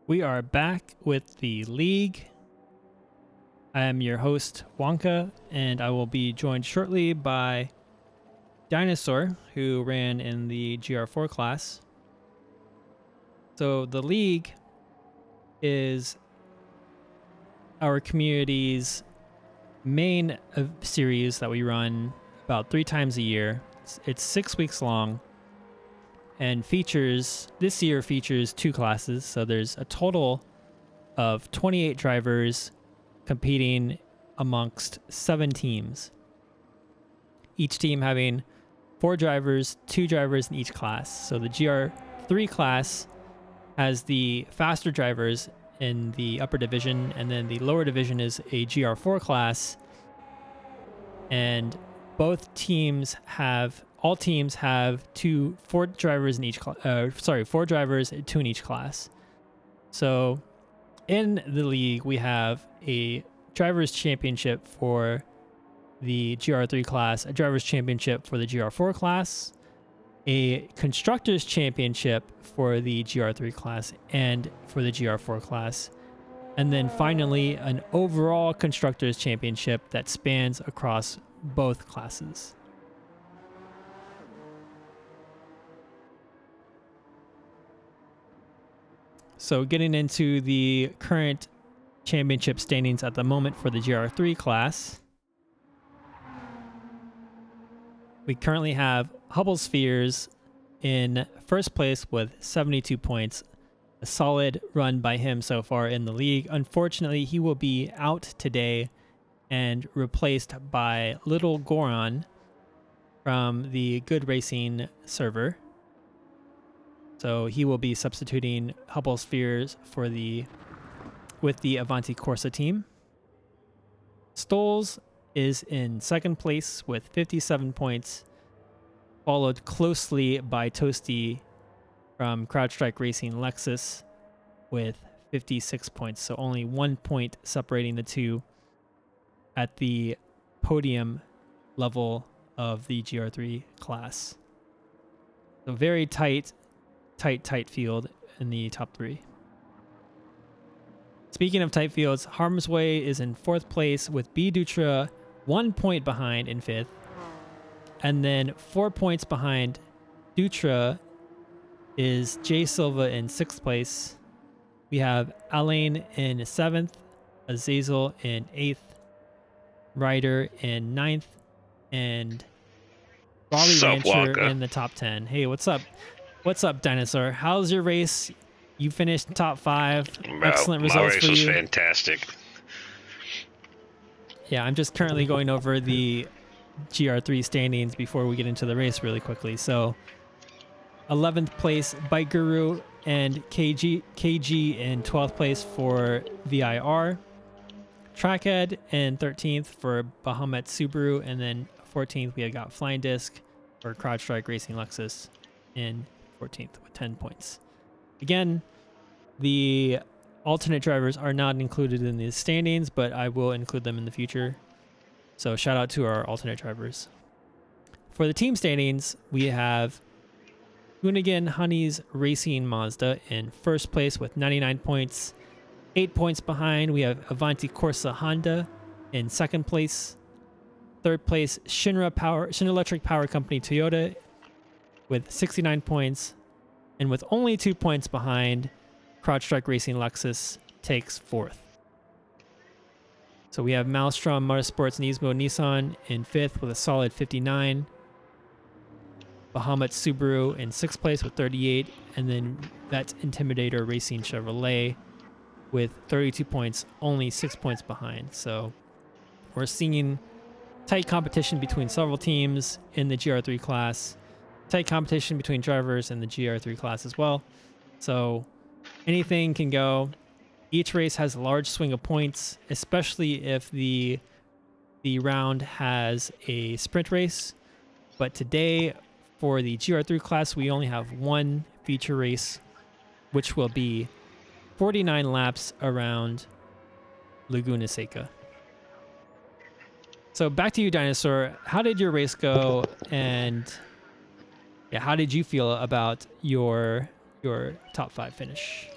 We are back with the league. I am your host, Wonka, and I will be joined shortly by Dinosaur, who ran in the GR4 class. So the league is our community's main series that we run about 3 times a year. It's 6 weeks long and this year features 2 classes. So there's a total of 28 drivers competing amongst 7 teams. Each team having 4 drivers, 2 drivers in each class. So the GR3 class has the faster drivers in the upper division, and then the lower division is a GR4 class. And all teams have 4 drivers in each 4 drivers, 2 in each class. So in the league, we have a drivers championship for the GR3 class, a drivers championship for the GR4 class, a constructors championship for the GR3 class and for the GR4 class, and then finally an overall constructors championship that spans across both classes. So getting into the current championship standings at the moment for the GR3 class, we currently have Hubble Spheres in first place with 72 points. A solid run by him so far in the league. Unfortunately, he will be out today and replaced by Little Goron from the Good Racing server. So he will be substituting Hubble Spheres with the Avanti Corsa team. Stoles is in second place with 57 points, followed closely by Toasty from CrowdStrike Racing Lexus with 56 points. So only 1 point separating the two at the podium level of the GR3 class. So very tight field in the top 3. Speaking of tight fields, Harm's Way is in 4th place with B Dutra 1 point behind in 5th. And then 4 points behind Dutra is J Silva in 6th place. We have Alain in 7th, Azazel in 8th, Ryder in 9th, and Raleigh Rancher in the top 10. Hey, what's up? What's up, Dinosaur? How's your race? You finished top 5. Excellent results for you. My race was fantastic. Yeah, I'm just currently going over the GR3 standings before we get into the race really quickly. So 11th place Bike Guru and KG in 12th place for VIR. Trackhead in 13th for Bahamut Subaru, and then 14th we have got Flying Disc for CrowdStrike Racing Lexus in 14th with 10 points. Again, the alternate drivers are not included in the standings, but I will include them in the future. So shout out to our alternate drivers. For the team standings, we have Hoonigan Honey's Racing Mazda in first place with 99 points. 8 points behind, we have Avanti Corsa Honda in second place. Third place, Shinra Electric Power Company Toyota with 69 points. And with only 2 points behind, CrowdStrike Racing Lexus takes 4th. So we have Maelstrom Motorsports Nismo Nissan in 5th with a solid 59. Bahamut Subaru in 6th place with 38. And then that's Intimidator Racing Chevrolet with 32 points, only 6 points behind. So we're seeing tight competition between several teams in the GR3 class. Tight competition between drivers in the GR3 class as well. So anything can go. Each race has a large swing of points, especially if the round has a sprint race. But today, for the GR3 class, we only have one feature race, which will be 49 laps around Laguna Seca. So back to you, Dinosaur. How did your race go? And how did you feel about your top 5 finish?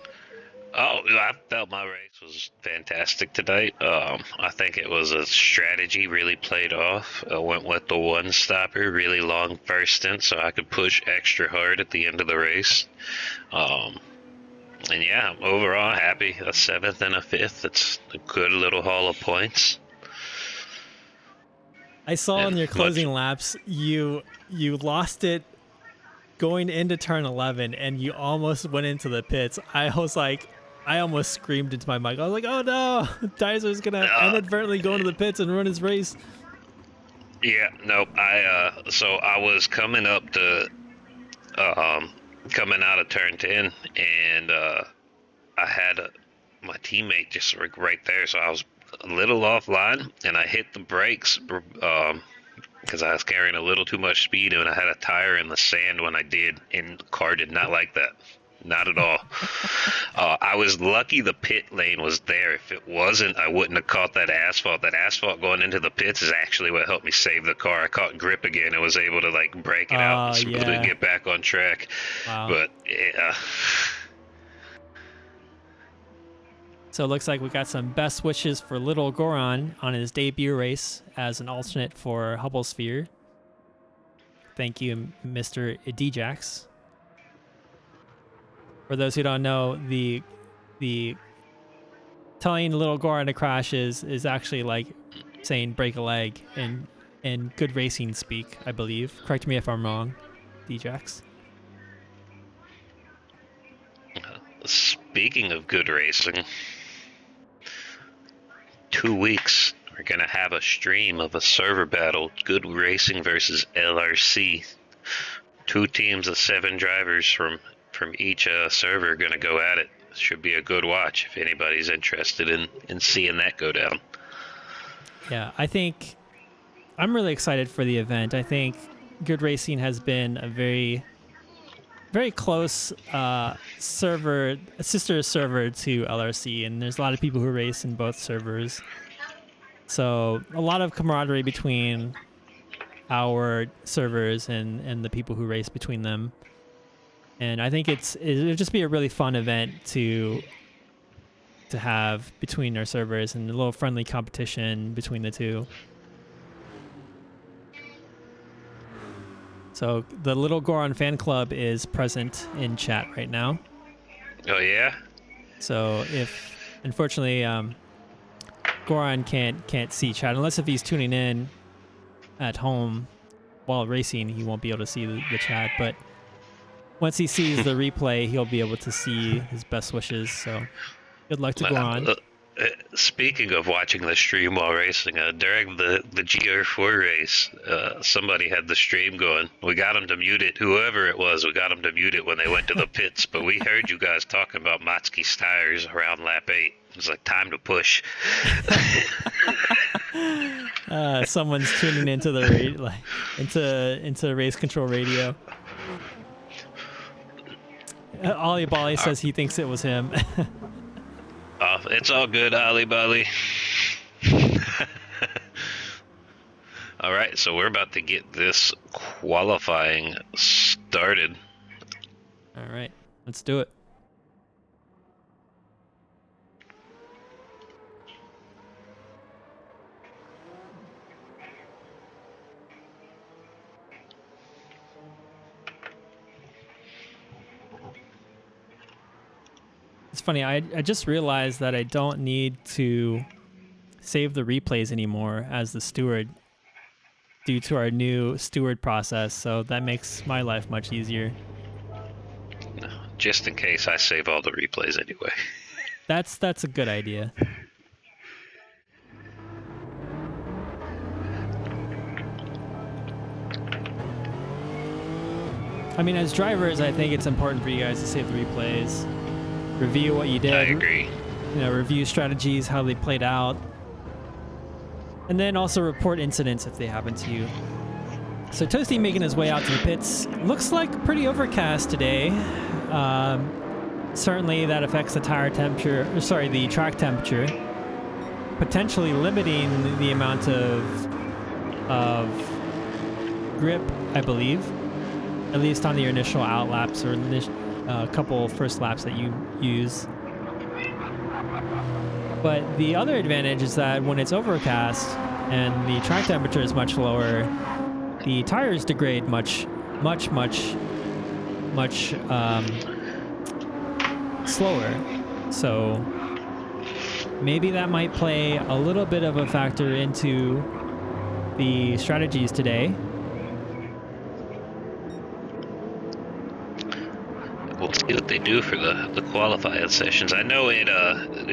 Oh, I felt my race was fantastic tonight. I think it was a strategy really played off. I went with the one stopper, really long first stint, so I could push extra hard at the end of the race. Um, and yeah, I'm overall happy. A seventh and a fifth. It's a good little haul of points. I saw in And your much, closing laps you lost it going into turn 11 and you almost went into the pits. I almost screamed into my mic. I was like, "Oh no, Dyser's gonna uh, inadvertently go into the pits and run his race." yeah, nope. So I was coming up to, um, coming out of turn 10, and I had my teammate just right there, so I was a little offline, and I hit the brakes because I was carrying a little too much speed, and I had a tire in the sand when I did, and the car did not like that. Not at all. I was lucky the pit lane was there. If it wasn't, I wouldn't have caught that asphalt. That asphalt going into the pits is actually what helped me save the car. I caught grip again and was able to like break it out and smoothly Yeah. get back on track. Wow. But yeah, So it looks like we got some best wishes for Little Goron on his debut race as an alternate for Hubble Sphere. Thank you, Mr. Djax. For those who don't know, the telling Little Goron to crash is actually like saying break a leg in good racing speak, I believe. Correct me if I'm wrong, Djax. speaking of good racing, 2 weeks we're gonna have a stream of a server battle. Good Racing versus LRC. Two teams of 7 drivers from each server gonna go at it. Should be a good watch if anybody's interested in seeing that go down. Yeah, I think I'm really excited for the event. I think Good Racing has been a very close server, a sister server to LRC, and there's a lot of people who race in both servers. So a lot of camaraderie between our servers and the people who race between them. And I think it'll just be a really fun event to have between our servers and a little friendly competition between the two. So the Little Goron fan club is present in chat right now. Oh yeah. So if unfortunately Goron can't see chat unless if he's tuning in at home while racing, he won't be able to see the chat. But once he sees the replay, he'll be able to see his best wishes. So good luck to Goron. Speaking of watching the stream while racing, during the GR4 race, somebody had the stream going. We got them to mute it. Whoever it was, we got them to mute it when they went to the pits. But we heard you guys talking about Matsky's tires around lap 8. It was like time to push. Someone's tuning into the into race control radio. Ollie Bali says he thinks it was him. It's all good, Ali Bali. All right, so we're about to get this qualifying started. All right, let's do it. It's funny, I just realized that I don't need to save the replays anymore as the steward due to our new steward process, so that makes my life much easier. Just in case, I save all the replays anyway. That's a good idea. I mean, as drivers, I think it's important for you guys to save the replays, review what you did. I agree. Review strategies, how they played out, and then also report incidents if they happen to you. So Toasty making his way out to the pits. Looks like pretty overcast today. Certainly that affects the tire temperature, the track temperature, potentially limiting the amount of grip, I believe, at least on your initial out laps or a couple first laps that you use. But the other advantage is that when it's overcast and the track temperature is much lower, the tires degrade much slower. So maybe that might play a little bit of a factor into the strategies today. We'll see what they do for the qualifying sessions. I know it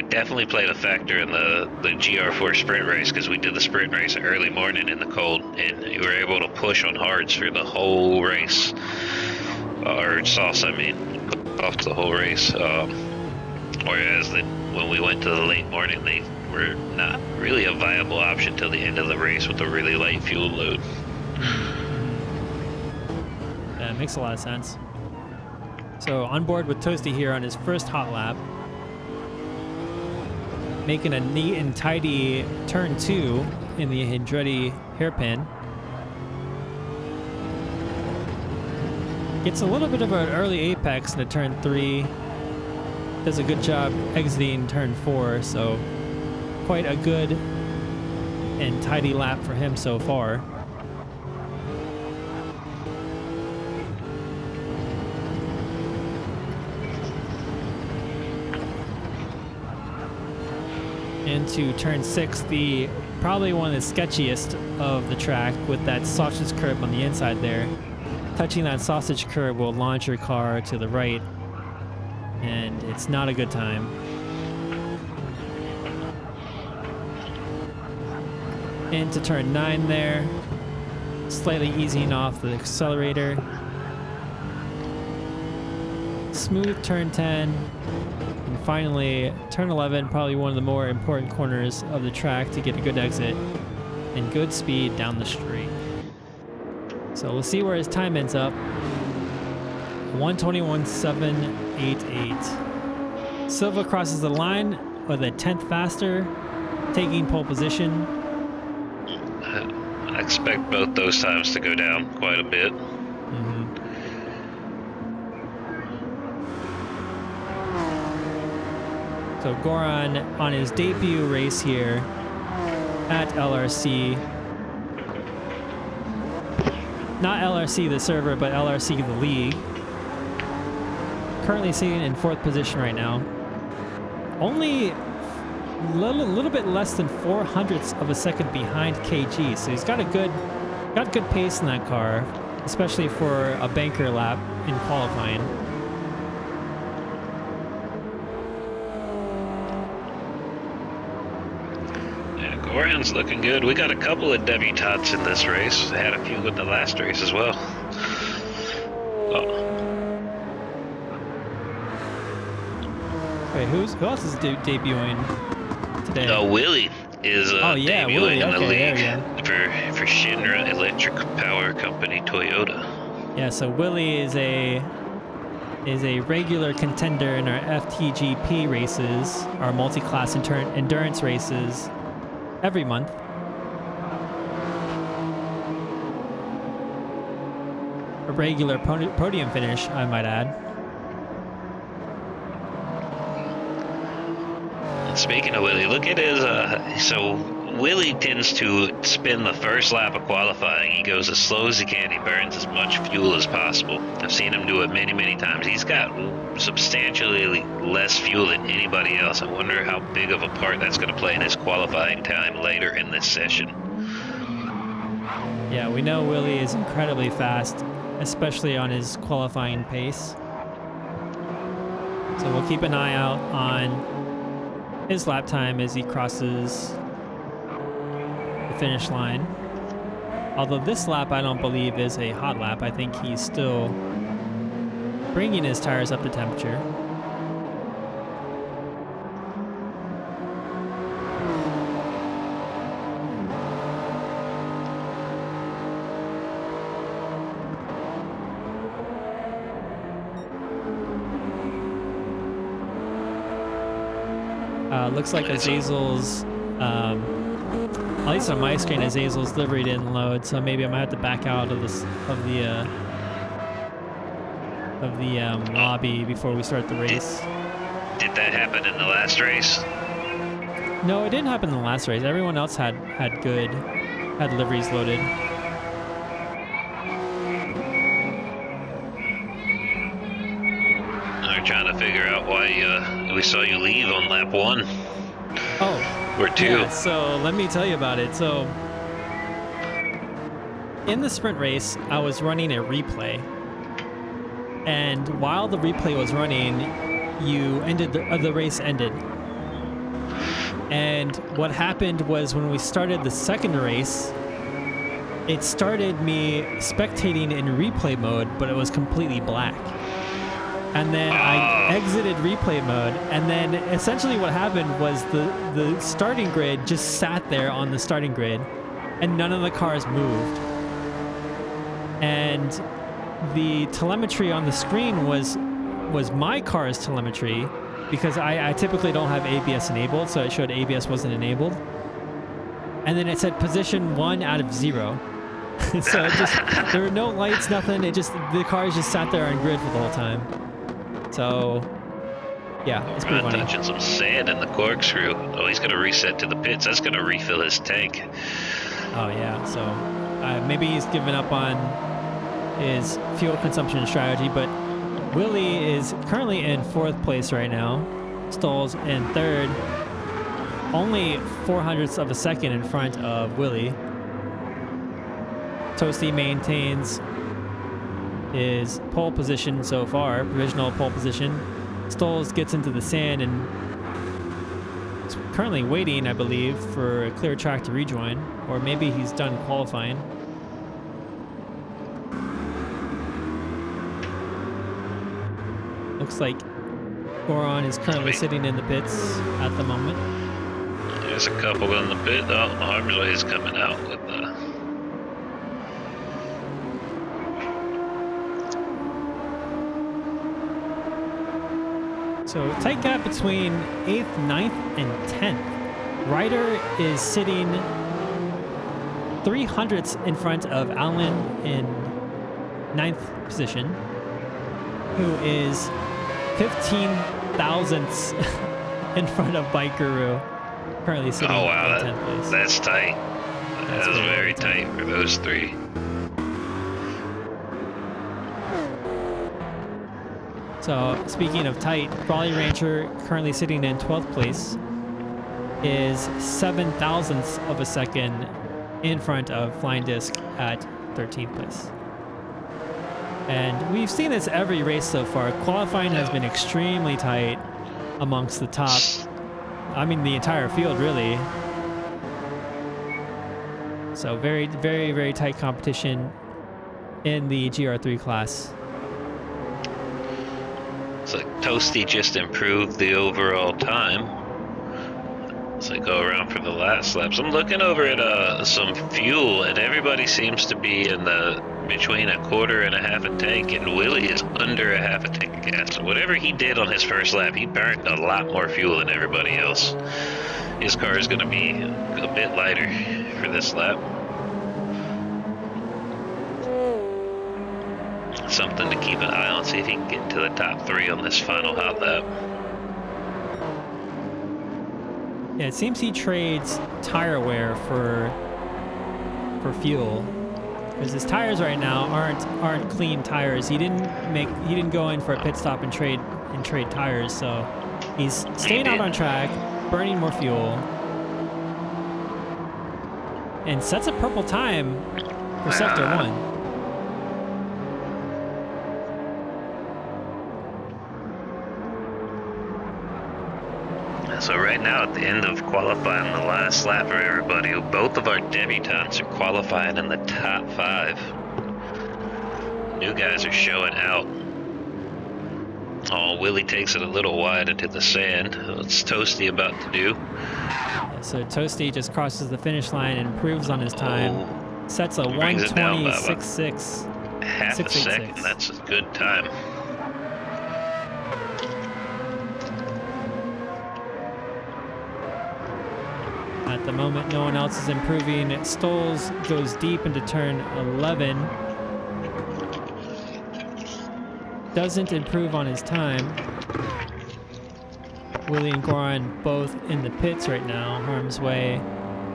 definitely played a factor in the GR4 sprint race, because we did the sprint race early morning in the cold, and you were able to push on hards for the whole race, or sauce, I mean, off the whole race. Whereas when we went to the late morning, they were not really a viable option till the end of the race with a really light fuel load. Yeah, it makes a lot of sense. So on board with Toasty here on his first hot lap, making a neat and tidy turn 2 in the Andretti hairpin. Gets a little bit of an early apex into turn 3. Does a good job exiting turn 4, so quite a good and tidy lap for him so far. Into turn 6, the probably one of the sketchiest of the track, with that sausage curb on the inside there. Touching that sausage curb will launch your car to the right, and it's not a good time. Into turn 9 there, slightly easing off the accelerator. Smooth turn 10. And finally, turn 11, probably one of the more important corners of the track to get a good exit and good speed down the straight. So we'll see where his time ends up. 1:21.788. Silva crosses the line with a 10th faster, taking pole position. I expect both those times to go down quite a bit. So Goran on his debut race here at LRC. Not LRC the server, but LRC the league. Currently sitting in 4th position right now. Only a little bit less than 0.04 of a second behind KG. So he's got good pace in that car, especially for a banker lap in qualifying. Goran's looking good. We got a couple of debutantes in this race. Had a few with the last race as well. Wait, who else is debuting today? Willie is debuting Willie. in the Okay, league for Shinra Electric Power Company Toyota. Yeah, so Willie is a regular contender in our FTGP races, our multi-class endurance races, every month. A regular podium finish, I might add. Speaking of Willie, look at his, so Willie tends to spin the first lap of qualifying. He goes as slow as he can. He burns as much fuel as possible. I've seen him do it many, many times. He's got substantially less fuel than anybody else. I wonder how big of a part that's going to play in his qualifying time later in this session. Yeah, we know Willie is incredibly fast, especially on his qualifying pace. So we'll keep an eye out on his lap time as he crosses the finish line. Although this lap I don't believe is a hot lap. I think he's still bringing his tires up to temperature. Looks like Azazel's, at least on my screen, Azazel's livery didn't load, so maybe I might have to back out of the lobby before we start the race. Did that happen in the last race? No, it didn't happen in the last race. Everyone else had liveries loaded. I'm trying to figure out why we saw you leave on lap 1. Oh, Or 2. yeah, so let me tell you about it. So in the sprint race, I was running a replay. And while the replay was running, the race ended. And what happened was when we started the second race, it started me spectating in replay mode, but it was completely black. And then I exited replay mode, and then essentially what happened was the starting grid just sat there on the starting grid, and none of the cars moved. And the telemetry on the screen was my car's telemetry, because I typically don't have ABS enabled, so it showed ABS wasn't enabled. And then it said position 1 out of 0. So there were no lights, nothing. The cars just sat there on grid for the whole time. So yeah, it's pretty funny. Touching some sand in the corkscrew. Oh, he's gonna reset to the pits. That's gonna refill his tank. Oh yeah, so maybe he's given up on his fuel consumption strategy, but Willie is currently in 4th place right now. Stoll's in 3rd, only 0.04 of a second in front of Willie. Toasty maintains his pole position so far, provisional pole position. Stolz gets into the sand and is currently waiting, I believe, for a clear track to rejoin, or maybe he's done qualifying. Looks like Goron is currently sitting in the pits at the moment. There's a couple in the pit. Oh, Harmsley is coming out with the... So tight gap between 8th, 9th, and 10th. Ryder is sitting 0.03 in front of Allen in 9th position, who is 15 thousandths in front of Bike Guru, currently sitting in 10th place. That's tight. That's very tight for those three. So, speaking of tight, Brawley Rancher, currently sitting in 12th place, is 7 thousandths of a second in front of Flying Disc at 13th place. And we've seen this every race so far. Qualifying has been extremely tight amongst the top, the entire field, really. So very, very, very tight competition in the GR3 class. So Toasty just improved the overall time. As I go around for the last laps, I'm looking over at some fuel, and everybody seems to be in between 1/4 and 1/2 a tank, and Willie is under 1/2 a tank of gas. So whatever he did on his first lap, he burned a lot more fuel than everybody else. His car is going to be a bit lighter for this lap. Something to keep an eye on, see if he can get into the top 3 on this final hot lap. Yeah, it seems he trades tire wear for fuel, because his tires right now aren't clean tires. He didn't go in for a pit stop and trade tires, so he's staying out on track, burning more fuel, and sets a purple time for Sector 1. So right now at the end of qualifying, the last lap for everybody, both of our debutantes are qualifying in the top 5. New guys are showing out. Oh, Willie takes it a little wide into the sand. What's Toasty about to do? Yeah, so Toasty just crosses the finish line and improves on his time. Sets a 1:20.66. Half a second, that's a good time. At the moment, no one else is improving. Stolz goes deep into turn 11. Doesn't improve on his time. Willie and Goran both in the pits right now. Harm's Way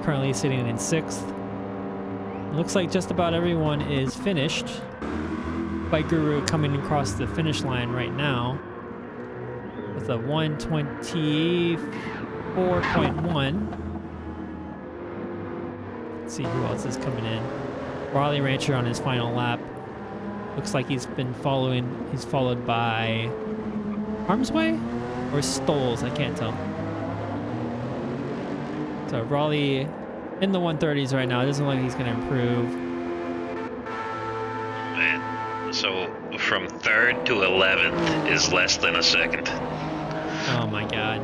currently sitting in 6th. Looks like just about everyone is finished. Bike Guru coming across the finish line right now with a 124.1. Let's see who else is coming in. Raleigh Rancher on his final lap. Looks like he's followed by Harm's Way or Stoles, I can't tell. So Raleigh in the 130s right now. It doesn't look like he's going to improve. Man, so from 3rd to 11th is less than a second. Oh my god.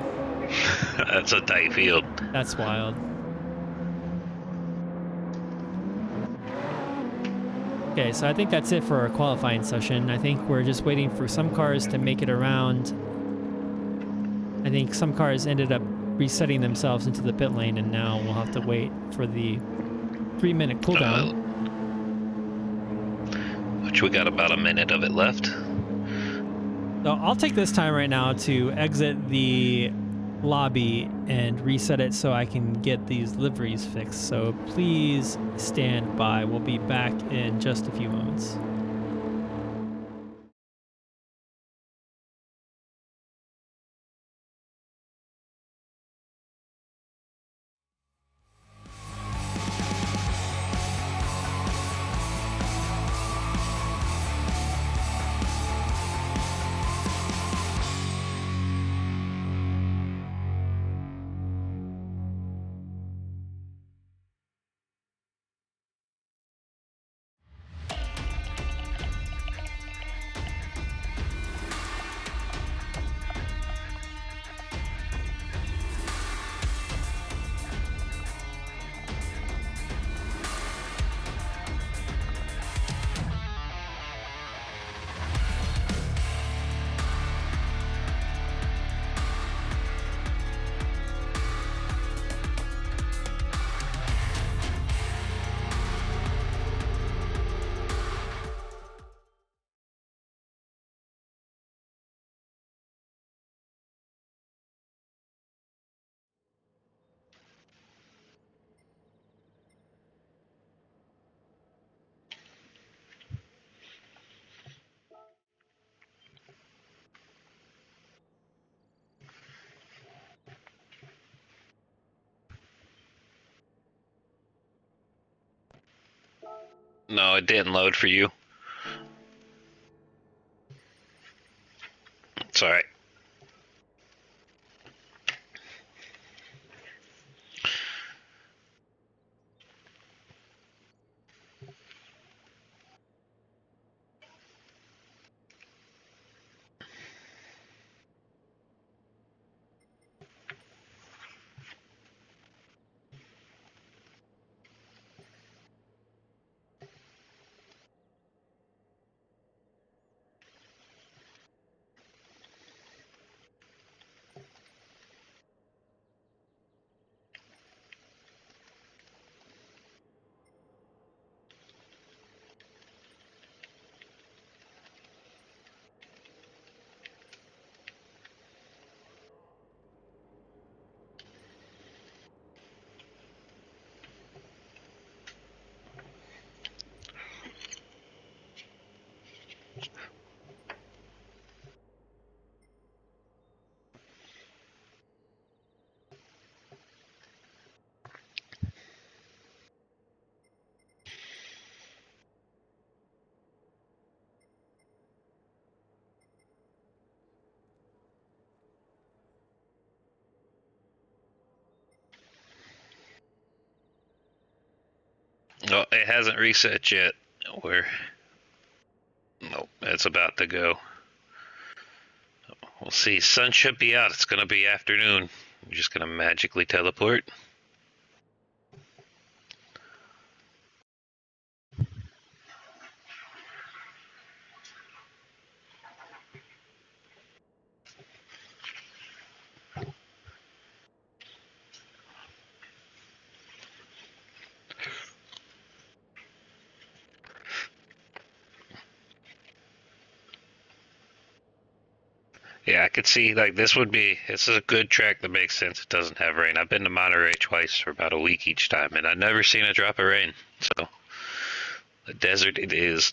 That's a tight field. That's wild. Okay, so I think that's it for our qualifying session. I think we're just waiting for some cars to make it around. I think some cars ended up resetting themselves into the pit lane, and now we'll have to wait for the 3-minute cooldown. Which we got about a minute of it left. So I'll take this time right now to exit the lobby and reset it so I can get these liveries fixed. So please stand by. We'll be back in just a few moments. No, it didn't load for you. It's alright. No, it hasn't reset yet. Nope, it's about to go. We'll see. Sun should be out. It's going to be afternoon. I'm just going to magically teleport. Yeah, I could see like this is a good track that makes sense. It doesn't have rain. I've been to Monterey twice for about a week each time, and I've never seen a drop of rain. So the desert it is.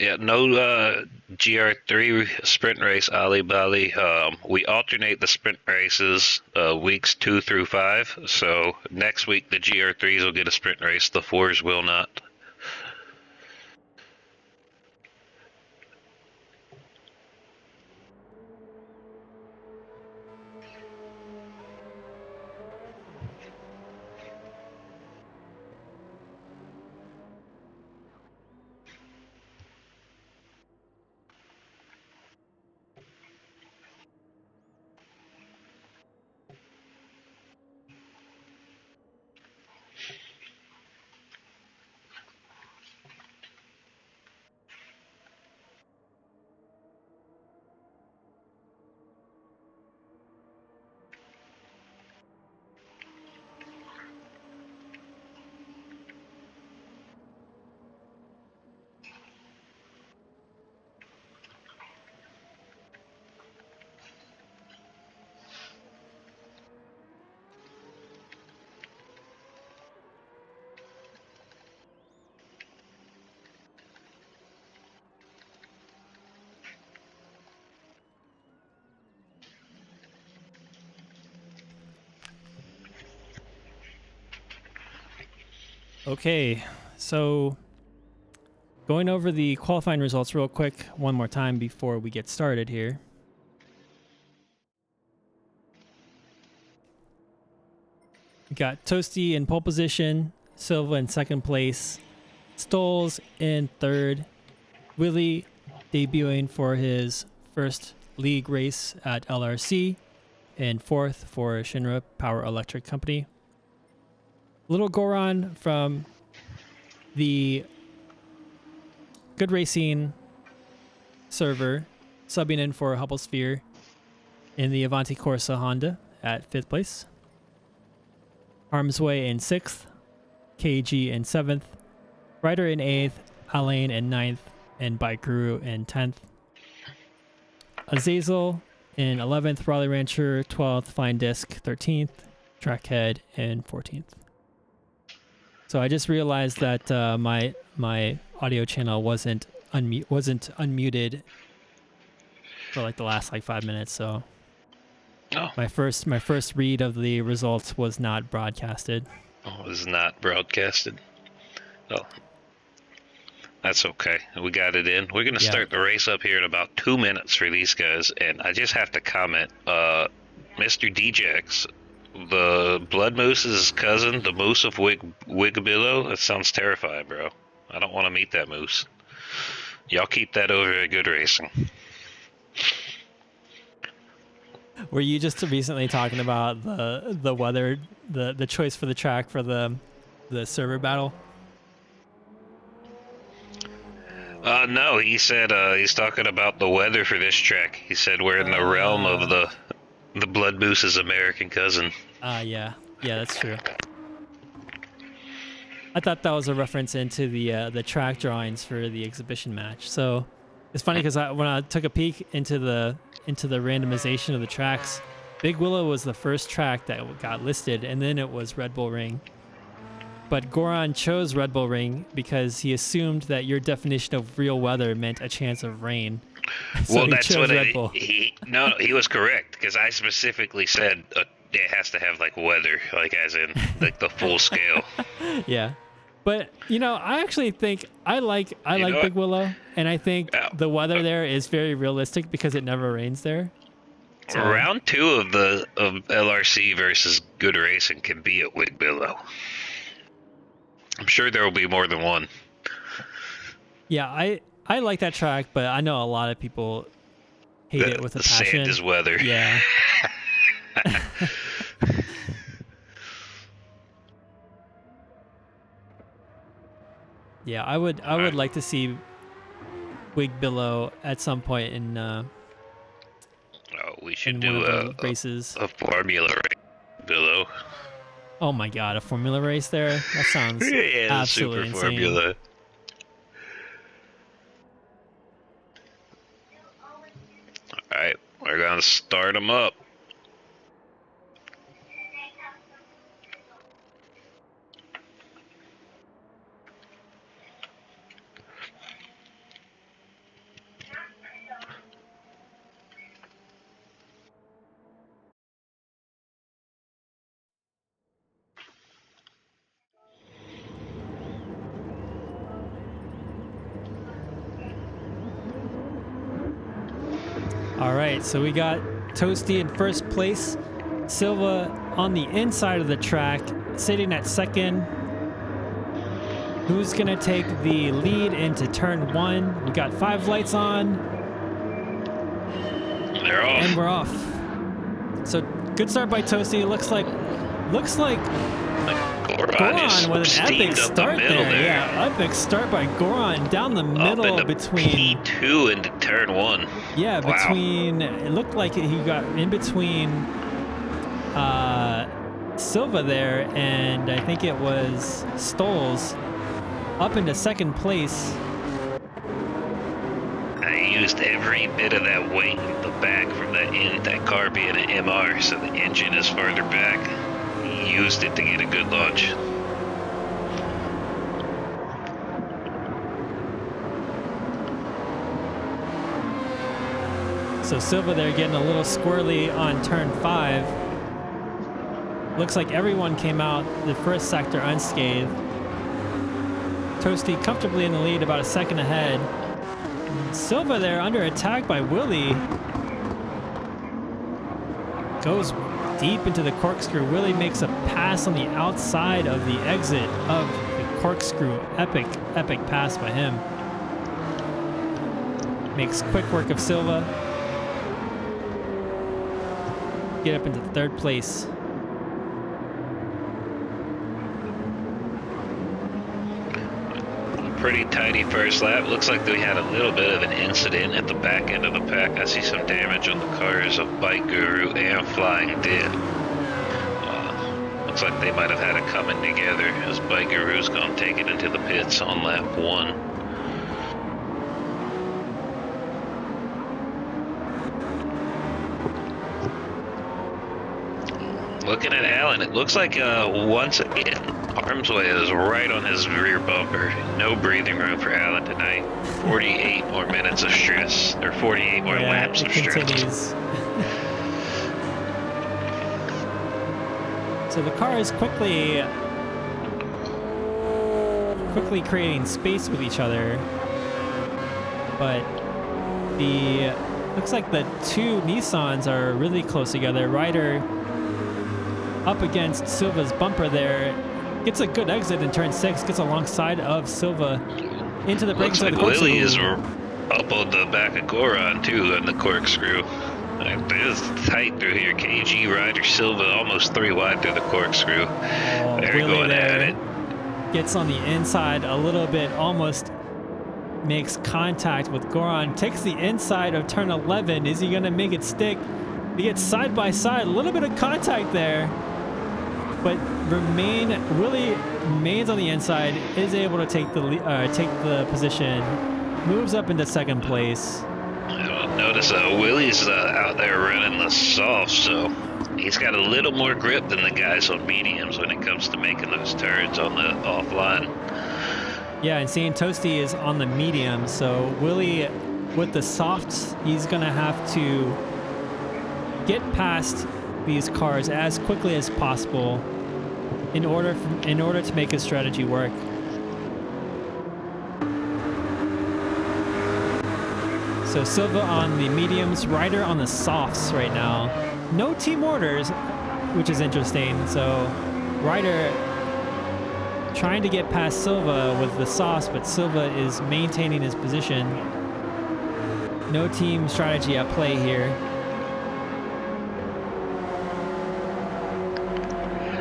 Yeah, no GR3 sprint race, Ali Bali. We alternate the sprint races weeks 2 through 5. So next week the GR3s will get a sprint race, the 4s will not. Okay, so going over the qualifying results real quick one more time before we get started here. We got Toasty in pole position, Silva in second place, Stoles in third, Willie debuting for his first league race at LRC, and fourth for Shinra Power Electric Company. Little Goron from the Good Racing server subbing in for Hubble Sphere in the Avanti Corsa Honda at fifth place. Arms Way in sixth, KG in seventh, Ryder in eighth, Alain in ninth, and Bike Guru in 10th. Azazel in 11th, Raleigh Rancher 12th, Fine Disc 13th, Trackhead in 14th. So I just realized that my audio channel wasn't unmuted for like the last 5 minutes. So Oh, my first read of the results was not broadcasted. oh, it was not broadcasted. Oh, that's okay. We got it in. We're gonna start the race up here in about 2 minutes for these guys, and I just have to comment, Mr. Djax, the Blood Moose's cousin, the Moose of Wigabillo. That sounds terrifying, bro. I don't want to meet that moose. Y'all keep that over at Good Racing. Were you just recently talking about the weather, the choice for the track for the server battle? No, he said he's talking about the weather for this track. He said we're in the realm of the Blood Moose's American cousin. Yeah, that's true. I thought that was a reference into the track drawings for the exhibition match. So it's funny because when I took a peek into the randomization of the tracks, Big Willow was the first track that got listed, and then it was Red Bull Ring. But Goron chose Red Bull Ring because he assumed that your definition of real weather meant a chance of rain. So well, that's what Red Bull. he was correct because I specifically said it has to have like weather, like as in like the full scale. Yeah. But I actually think I like Big Willow, and I think the weather there is very realistic because it never rains there. So. Round 2 of LRC versus Good Racing can be at Wigabillo. I'm sure there will be more than one. Yeah, I like that track, but I know a lot of people hate it with a The passion. sand is weather. Yeah. Yeah, I would like to see Wig Billow at some point Oh, we should in one do of the races. a formula race below. Oh my god, a formula race there? That sounds Yeah, the super absolutely insane. formula. All right, we're gonna start them up. All right, so we got Toasty in first place, Silva on the inside of the track, sitting at second. Who's gonna take the lead into turn 1? We got 5 lights on, They're off. and we're off. So good start by Toasty. Looks like Goron with an epic start there. Yeah, epic start by Goron down the middle between P2 into turn 1. Yeah, Wow. between it looked like he got in between Silva there, and I think it was Stoles up into second place. I used every bit of that weight in the back from that car being an MR, so the engine is farther back. Used it to get a good launch. So Silva there getting a little squirrely on turn 5. Looks like everyone came out the first sector unscathed. Toasty comfortably in the lead, about a second ahead. Silva there under attack by Willie. Goes deep into the corkscrew. Willie makes a pass on the outside of the exit of the corkscrew. Epic pass by him. Makes quick work of Silva. Get up into third place. Pretty tidy first lap. Looks like we had a little bit of an incident at the back end of the pack. I see some damage on the cars of Bike Guru and Flying Dead. Looks like they might have had it coming together as Bike Guru's gonna take it into the pits on lap 1. Looking at Alan, it looks like once again, Armsway is right on his rear bumper. No breathing room for Alan tonight. 48 more minutes of stress, or 48 more laps of stress. So the car is quickly creating space with each other, but looks like the two Nissans are really close together. Ryder up against Silva's bumper there, gets a good exit in turn 6, gets alongside of Silva into the brakes. Looks like Willie is up on the back of Goron too on the corkscrew. It's tight through here. KG, Ryder, Silva almost 3 wide through the corkscrew. They're Willie going at it. Gets on the inside a little bit, almost makes contact with Goron, takes the inside of turn 11. Is he gonna make it stick? He gets side by side, a little bit of contact there, but Willie remains on the inside, is able to take the position, moves up into second place. Notice Willie's out there running the soft, so he's got a little more grip than the guys on mediums when it comes to making those turns on the offline. Yeah, and seeing Toasty is on the medium, so Willie with the softs, he's gonna have to get past these cars as quickly as possible in order to make his strategy work. So Silva on the mediums, Ryder on the softs right now. No team orders, which is interesting. So Ryder trying to get past Silva with the sauce, but Silva is maintaining his position. No team strategy at play here.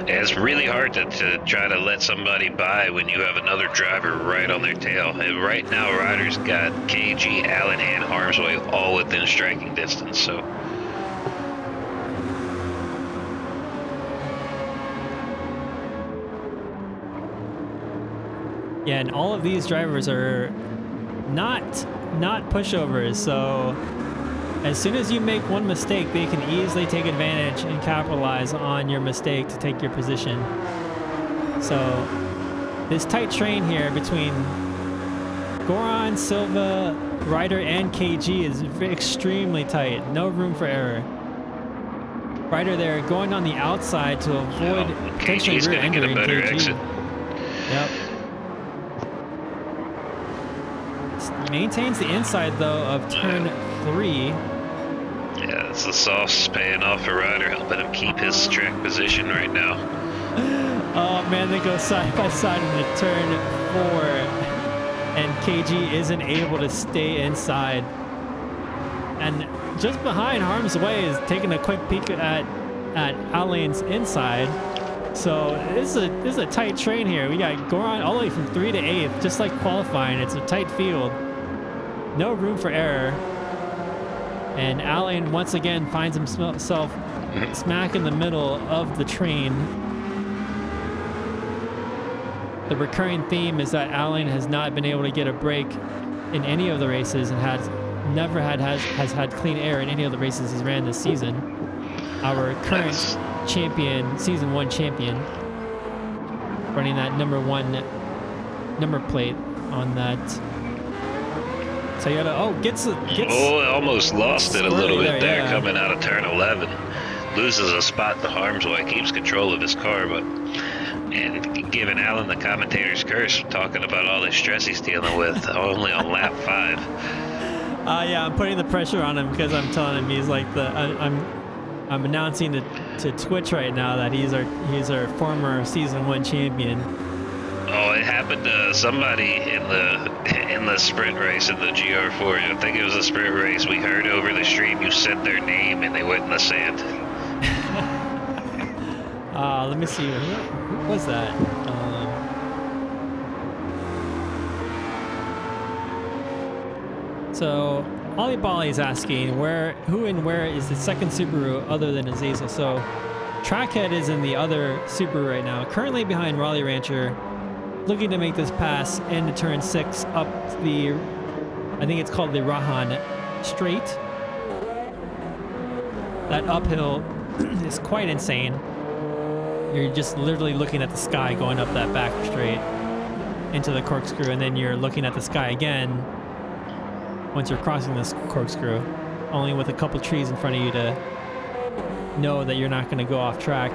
Yeah, it's really hard to try to let somebody by when you have another driver right on their tail. And right now, Ryder's got KG, Allen, and Harmsway all within striking distance. So. Yeah, and all of these drivers are not pushovers, so as soon as you make one mistake, they can easily take advantage and capitalize on your mistake to take your position. So this tight train here between Goran, Silva, Ryder, and KG is extremely tight. No room for error. Ryder there going on the outside to avoid potentially rear-ending KG. Exit. Yep. Maintains the inside though of turn 3. Yeah, it's the sauce paying off for Ryder, helping him keep his track position right now. Oh man, they go side by side into turn 4, and KG isn't able to stay inside. And just behind, Harm's Way is taking a quick peek at Alain's inside. So this is a tight train here. We got Goran all the way from 3 to 8th, just like qualifying. It's a tight field. No room for error. And Alain once again finds himself smack in the middle of the train. The recurring theme is that Alain has not been able to get a break in any of the races and has had clean air in any of the races he's ran this season. Our current champion, season 1 champion, running that number 1 number plate on that. Toyota, gets almost lost it a little bit there, yeah. Coming out of turn 11. Loses a spot to Harmsway, keeps control of his car, and giving Allen the commentator's curse, talking about all the stress he's dealing with, only on lap 5. Yeah, I'm putting the pressure on him because I'm telling him he's like I'm announcing to Twitch right now that he's our former season 1 champion. Oh, it happened to somebody in the sprint race in the GR4. I think it was a sprint race. We heard over the stream you said their name and they went in the sand. Let me see. Who was that? So Ollie Bali is asking who and where is the second Subaru other than Azazel. So Trackhead is in the other Subaru right now, currently behind Raleigh Rancher, looking to make this pass into turn 6 up the, I think it's called the Rahan Straight. That uphill is quite insane. You're just literally looking at the sky going up that back straight into the corkscrew, and then you're looking at the sky again once you're crossing this corkscrew, only with a couple trees in front of you to know that you're not going to go off track.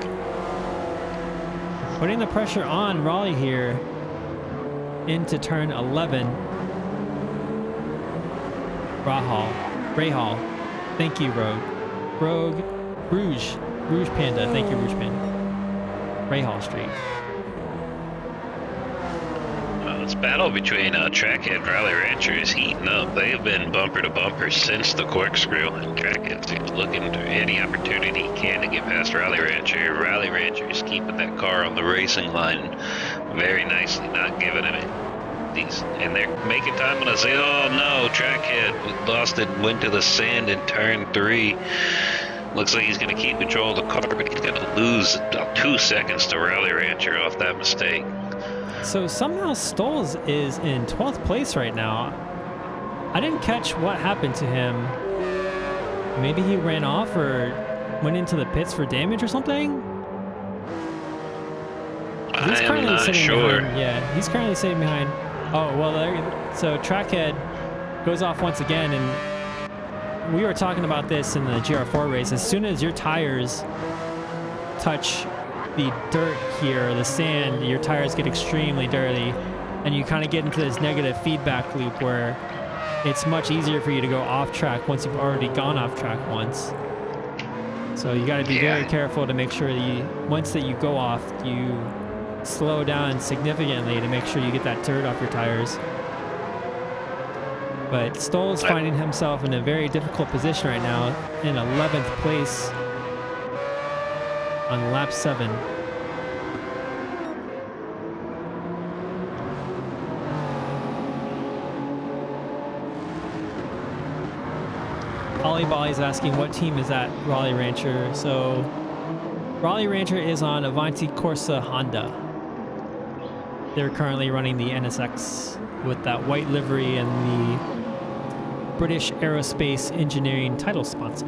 Putting the pressure on Raleigh here into turn 11. Rahal. Thank you, Rogue. Rouge Panda. Thank you, Rouge Panda. Rahal Street. This battle between Trackhead and Raleigh Rancher is heating up. They have been bumper to bumper since the corkscrew, and Trackhead's looking for any opportunity he can to get past Raleigh Rancher. Raleigh Rancher is keeping that car on the racing line very nicely, not giving him these. And they're making time on us. Oh no, Trackhead lost it, went to the sand in turn 3. Looks like he's going to keep control of the car, but he's going to lose about 2 seconds to Raleigh Rancher off that mistake. So somehow Stoles is in 12th place right now. I didn't catch what happened to him. Maybe he ran off or went into the pits for damage or something? He's I'm not sure. Yeah, he's currently sitting behind. Oh, well, so Trackhead goes off once again, and we were talking about this in the GR4 race. As soon as your tires touch the dirt here, the sand, your tires get extremely dirty, and you kind of get into this negative feedback loop where it's much easier for you to go off track once you've already gone off track once. So you got to be very careful to make sure that once that you go off, you slow down significantly to make sure you get that dirt off your tires. But Stoll's finding himself in a very difficult position right now, in 11th place on lap 7. Ollie Bolly's asking what team is that Raleigh Rancher. So Raleigh Rancher is on Avanti Corsa Honda. They're currently running the NSX with that white livery and the British Aerospace Engineering title sponsor.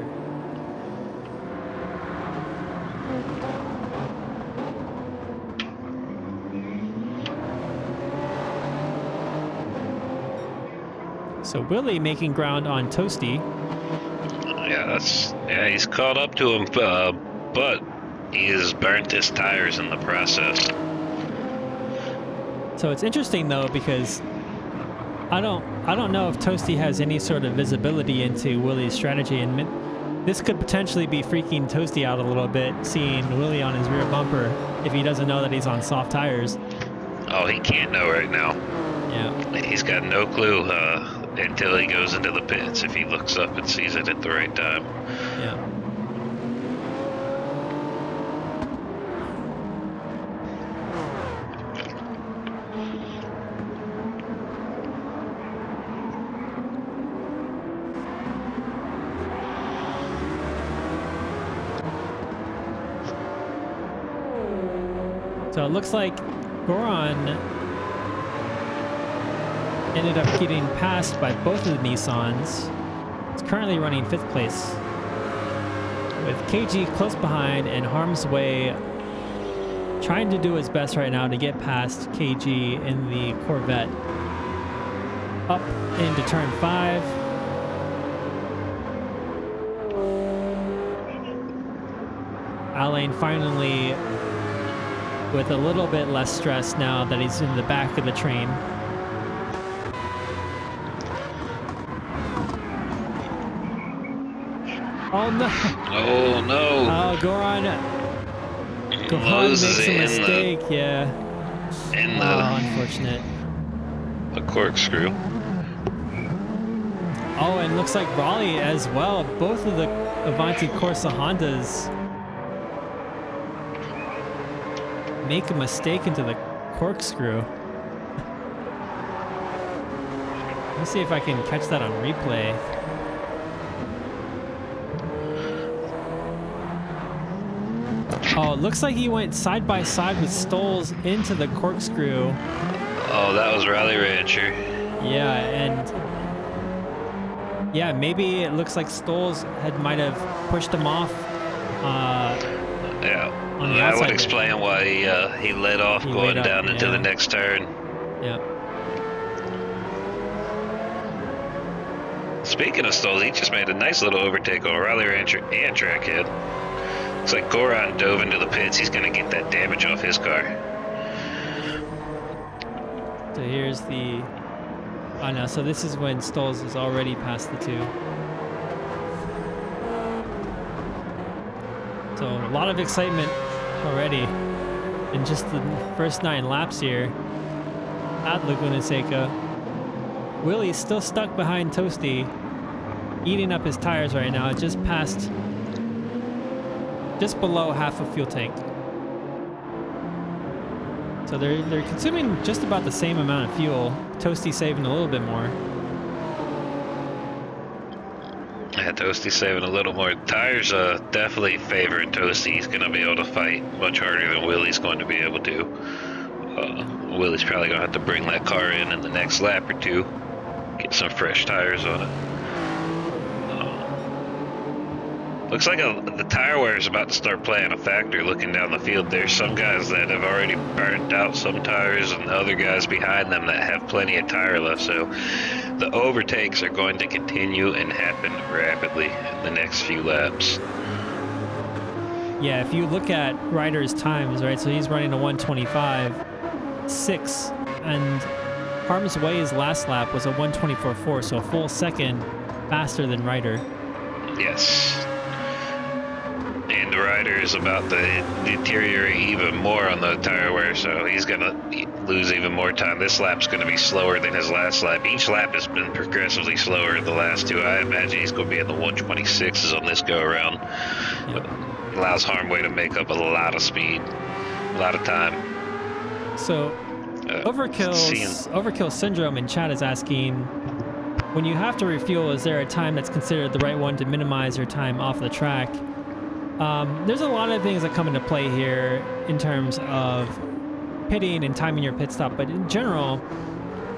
So Willie making ground on Toasty. Yeah, he's caught up to him, but he has burnt his tires in the process. So it's interesting though, because I don't know if Toasty has any sort of visibility into Willie's strategy, and this could potentially be freaking Toasty out a little bit, seeing Willie on his rear bumper if he doesn't know that he's on soft tires. Oh, he can't know right now. Yeah. He's got no clue until he goes into the pits, if he looks up and sees it at the right time. Yeah. So it looks like Goran ended up getting passed by both of the Nissans. It's currently running 5th place, with KG close behind and harm's way trying to do his best right now to get past KG in the Corvette. Up into turn 5. Alain finally with a little bit less stress now that he's in the back of the train. Oh no! Oh no! Oh, Goran makes a mistake. Yeah. Unfortunate. A corkscrew. Oh, and looks like Raleigh as well. Both of the Avanti Corsa Hondas make a mistake into the corkscrew. Let me see if I can catch that on replay. Oh, it looks like he went side by side with Stoll's into the corkscrew. Oh, that was Raleigh Rancher. Yeah, and yeah, maybe it looks like Stoll's might have pushed him off. Yeah. On the That outside would explain why he let off going down into the next turn. Yeah. Speaking of Stoll, he just made a nice little overtake on Raleigh Rancher and Trackhead. Looks like Goran dove into the pits. He's going to get that damage off his car. So here's the... Oh no, so this is when Stoll's is already past the 2. So a lot of excitement already in just the first 9 laps here at Laguna Seca. Willie's still stuck behind Toasty, eating up his tires right now. Just past, just below half a fuel tank. So they're consuming just about the same amount of fuel. Toasty saving a little bit more. Yeah, Toasty's saving a little more. Tires definitely favoring Toasty. He's going to be able to fight much harder than Willie's going to be able to. Willie's probably going to have to bring that car in the next lap or 2. Get some fresh tires on it. Looks like the tire wear is about to start playing a factor looking down the field. There's some guys that have already burnt out some tires and other guys behind them that have plenty of tire left. So the overtakes are going to continue and happen rapidly in the next few laps. Yeah, if you look at Ryder's times, right, so he's running a 125.6, and Harm's Way's last lap was a 124.4, so a full second faster than Ryder. Yes. And rider is about to deteriorate even more on the tire wear, so he's going to lose even more time. This lap's going to be slower than his last lap. Each lap has been progressively slower the last two. I imagine he's going to be in the 126s on this go-around. Yeah. Allows Harmway to make up a lot of speed, a lot of time. So, Overkill Syndrome in chat is asking, when you have to refuel, is there a time that's considered the right one to minimize your time off the track? There's a lot of things that come into play here in terms of pitting and timing your pit stop, but in general,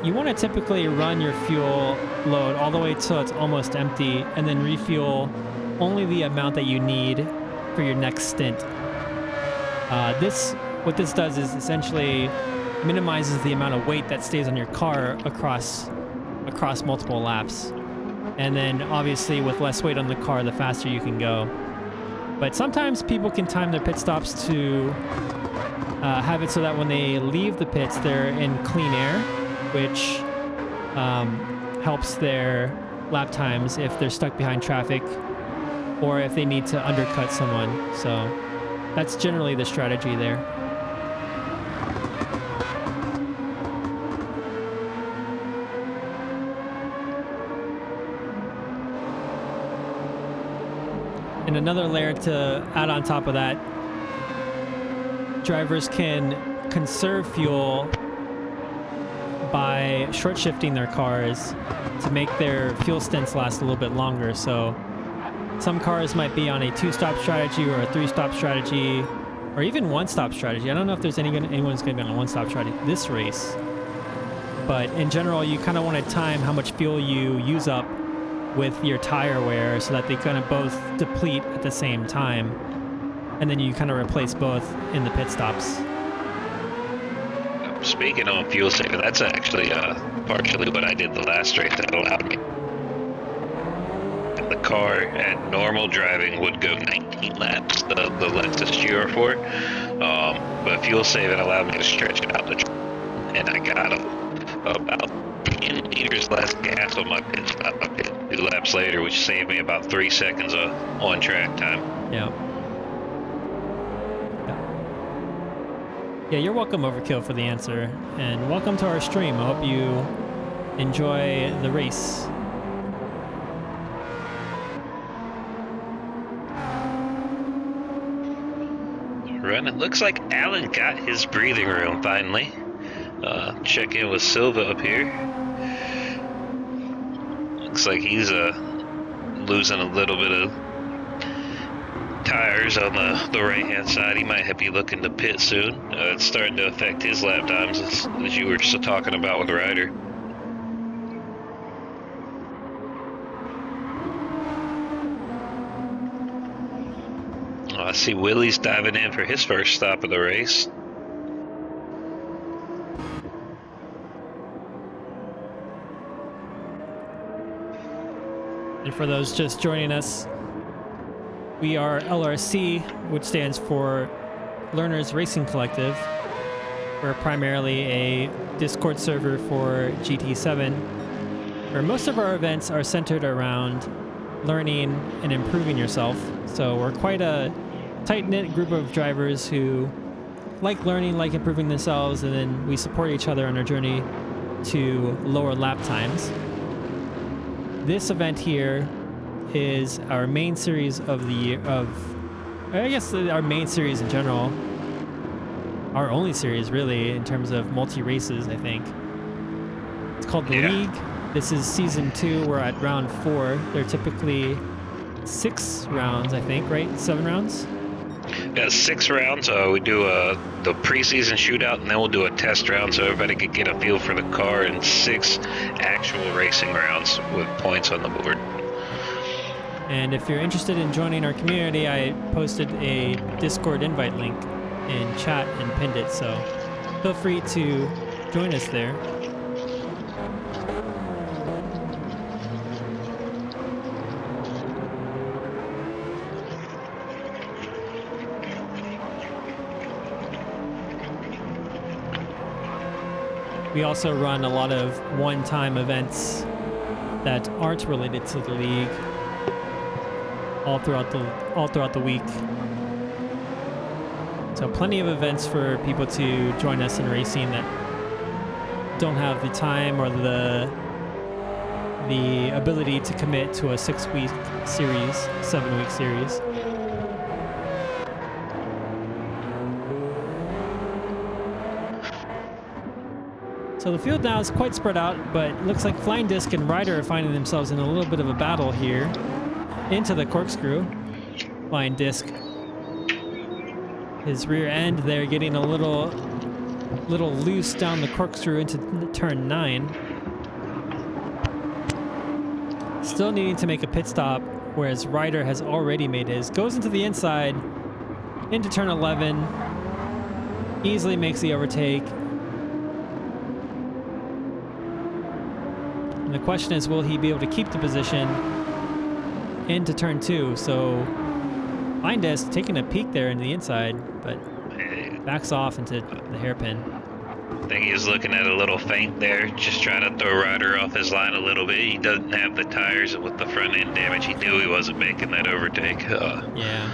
you want to typically run your fuel load all the way till it's almost empty and then refuel only the amount that you need for your next stint. What this does is essentially minimizes the amount of weight that stays on your car across multiple laps. And then obviously with less weight on the car, the faster you can go. But sometimes people can time their pit stops to have it so that when they leave the pits, they're in clean air, which helps their lap times if they're stuck behind traffic or if they need to undercut someone. So that's generally the strategy there. And another layer to add on top of that, drivers can conserve fuel by short shifting their cars to make their fuel stints last a little bit longer. So some cars might be on a 2-stop strategy or a 3-stop strategy or even 1-stop strategy. I don't know if there's anyone's going to be on a 1-stop strategy this race, but in general, you kind of want to time how much fuel you use up with your tire wear so that they kind of both deplete at the same time, and then you kind of replace both in the pit stops. Speaking on fuel saving, that's actually partially what I did the last race. That allowed me. The car at normal driving would go 19 laps, the Lexus GR4, but fuel saving allowed me to stretch it out and I got about 10 liters less gas on my pit stop. I pit 2 laps later, which saved me about 3 seconds of on-track time. Yeah. Yeah, you're welcome, Overkill, for the answer, and welcome to our stream. I hope you enjoy the race. It looks like Alan got his breathing room finally. Check in with Silva up here. Looks like he's losing a little bit of tires on the right hand side. He might be looking to pit soon. It's starting to affect his lap times as you were just talking about with Ryder. I see Willie's diving in for his first stop of the race. And for those just joining us, we are LRC, which stands for Learners Racing Collective. We're primarily a Discord server for GT7, where most of our events are centered around learning and improving yourself. So we're quite a tight-knit group of drivers who like learning, like improving themselves, and then we support each other on our journey to lower lap times. This event here is our main series of the year, I guess our main series in general, our only series really in terms of multi-races, I think. It's called the League. This is season 2. We're at round 4. They're typically 6 rounds, I think, right? 7 rounds? Yeah, 6 rounds. We do the preseason shootout, and then we'll do a test round so everybody can get a feel for the car, and 6 actual racing rounds with points on the board. And if you're interested in joining our community, I posted a Discord invite link in chat and pinned it, so feel free to join us there. We also run a lot of one-time events that aren't related to the league all throughout the week. So plenty of events for people to join us in racing that don't have the time or the ability to commit to a 6-week series, 7-week series. So the field now is quite spread out, but it looks like Flying Disc and Ryder are finding themselves in a little bit of a battle here into the corkscrew. Flying Disc, his rear end there getting a little loose down the corkscrew into turn 9. Still needing to make a pit stop, whereas Ryder has already made his. Goes into the inside, into turn 11, easily makes the overtake. And the question is, will he be able to keep the position into turn 2? So Flying Disc taking a peek there into the inside, but backs off into the hairpin. I think he was looking at a little feint there, just trying to throw Ryder off his line a little bit. He doesn't have the tires, and with the front end damage, he knew he wasn't making that overtake. Yeah.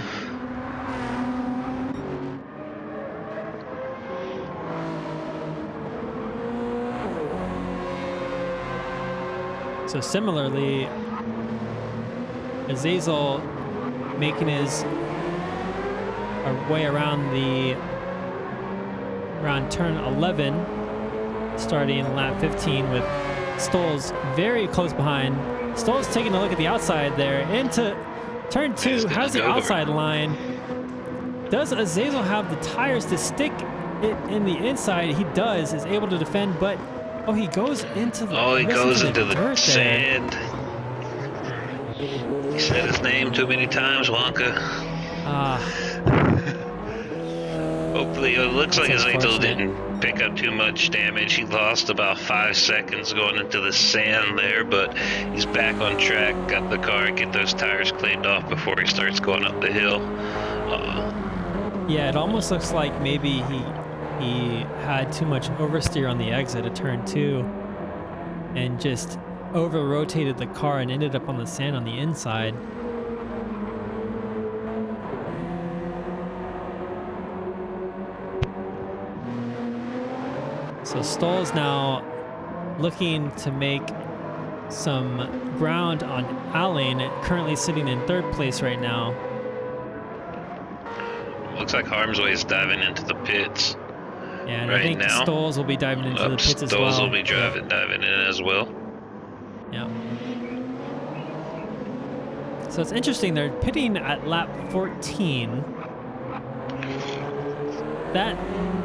So similarly, Azazel making his way around turn 11, starting lap 15 with Stoles very close behind. Stoles taking a look at the outside there into turn 2, has the outside line. Does Azazel have the tires to stick it in the inside? He does, is able to defend, but he goes into the dirt sand. He said his name too many times, Wonka. Hopefully, it looks like Azazel didn't pick up too much damage. He lost about 5 seconds going into the sand there, but he's back on track. Got the car, get those tires cleaned off before he starts going up the hill. Yeah, it almost looks like maybe he had too much oversteer on the exit of turn 2 and just over-rotated the car and ended up on the sand on the inside. So Stoll's now looking to make some ground on Allen, currently sitting in 3rd place right now. Looks like Harmsway is diving into the pits. Yeah, and right I think now. Stoles will be diving into the pits as well. Stoles will be diving in as well. Yeah. So it's interesting, they're pitting at lap 14. That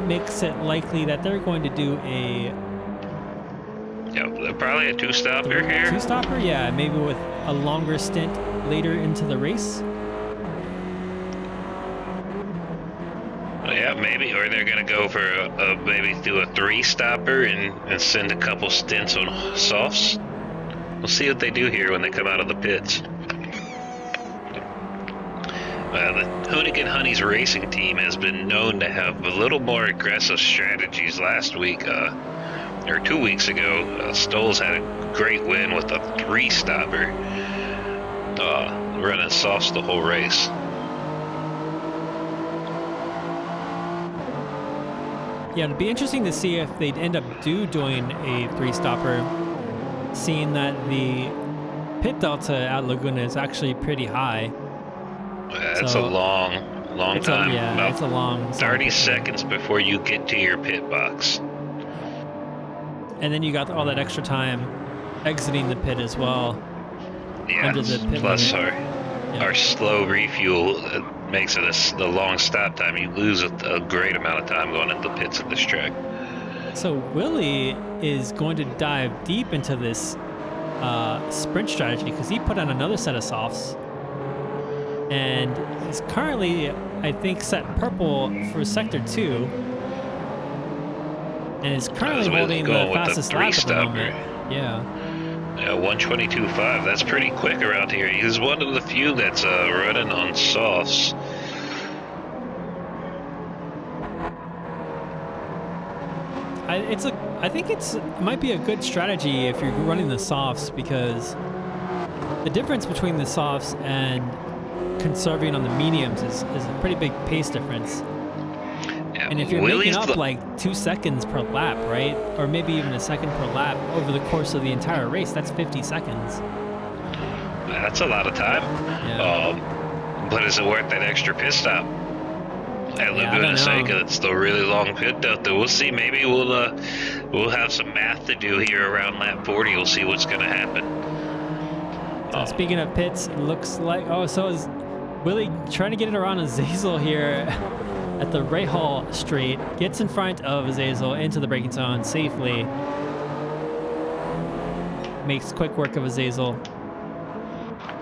makes it likely that they're going to do a... Yeah, probably a 2-stopper here. 2-stopper, yeah, maybe with a longer stint later into the race. Yeah, maybe, or they're gonna go for maybe do a 3-stopper and send a couple stints on softs. We'll see what they do here when they come out of the pits. The Hoonigan Honeys racing team has been known to have a little more aggressive strategies. Last week, or 2 weeks ago, Stoles had a great win with a 3-stopper, running softs the whole race. Yeah, it'd be interesting to see if they'd end up doing a 3-stopper, seeing that the pit delta at Laguna is actually pretty high. It's a long time. Yeah, it's a long 30 seconds before you get to your pit box. And then you got all that extra time exiting the pit as well. Yeah, under the pit plus limit. our slow refuel makes it the long stop time. You lose a great amount of time going into the pits at this track. So Willie is going to dive deep into this sprint strategy because he put on another set of softs. And is currently, I think, set purple for Sector 2. And is currently holding the fastest lap at the moment. Yeah. Yeah, 122.5. That's pretty quick around here. He's one of the few that's running on softs. I think it might be a good strategy if you're running the softs, because the difference between the softs and conserving on the mediums is a pretty big pace difference. And if you're Willie's making up like 2 seconds per lap, right? Or maybe even a second per lap over the course of the entire race, that's 50 seconds. That's a lot of time. Yeah. But is it worth that extra pit stop? At Laguna Seca, it's still really long pit out there. We'll see. Maybe we'll have some math to do here around lap 40. We'll see what's going to happen. So speaking of pits, it looks like so is Willie trying to get it around Azazel here at the Rahal straight. Gets in front of Azazel into the braking zone safely. Makes quick work of Azazel.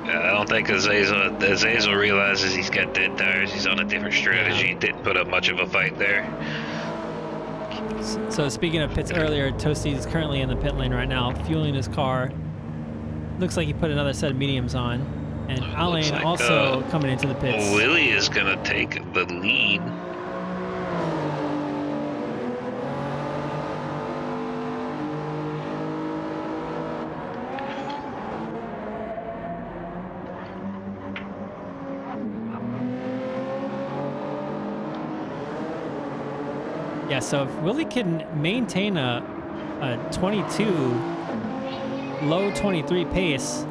I don't think Azazel realizes he's got dead tires. He's on a different strategy. Yeah. Didn't put up much of a fight there. So speaking of pits earlier, Toasty is currently in the pit lane right now, fueling his car. Looks like he put another set of mediums on. And Alain like, also coming into the pits. Willie is going to take the lead. Yeah, so if Willie can maintain a 22, low 23 pace,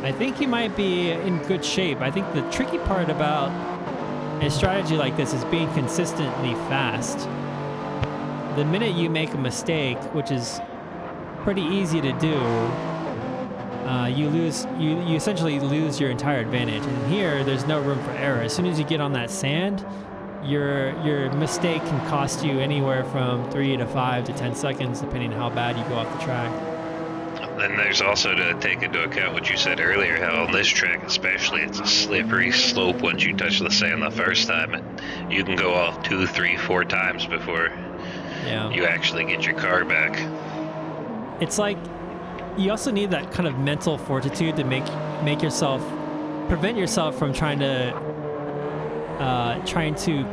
I think he might be in good shape. I think the tricky part about a strategy like this is being consistently fast. The minute you make a mistake, which is pretty easy to do, you essentially lose your entire advantage. And here, there's no room for error. As soon as you get on that sand, your mistake can cost you anywhere from 3 to 5 to 10 seconds, depending on how bad you go off the track. Then there's also to take into account what you said earlier, how on this track especially, it's a slippery slope. Once you touch the sand the first time, you can go off 2, 3, 4 times before you actually get your car back. It's like you also need that kind of mental fortitude to make yourself, prevent yourself from trying to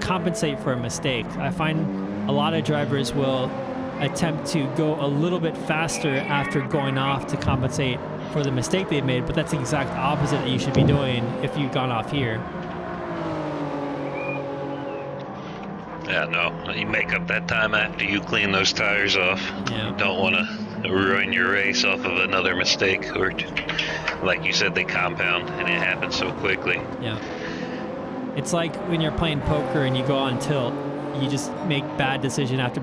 compensate for a mistake. I find a lot of drivers will attempt to go a little bit faster after going off to compensate for the mistake they've made, but that's the exact opposite that you should be doing if you've gone off here. Yeah, no, you make up that time after you clean those tires off. Yeah. You don't want to ruin your race off of another mistake, or like you said, they compound and it happens so quickly. Yeah. It's like when you're playing poker and you go on tilt, you just make bad decision after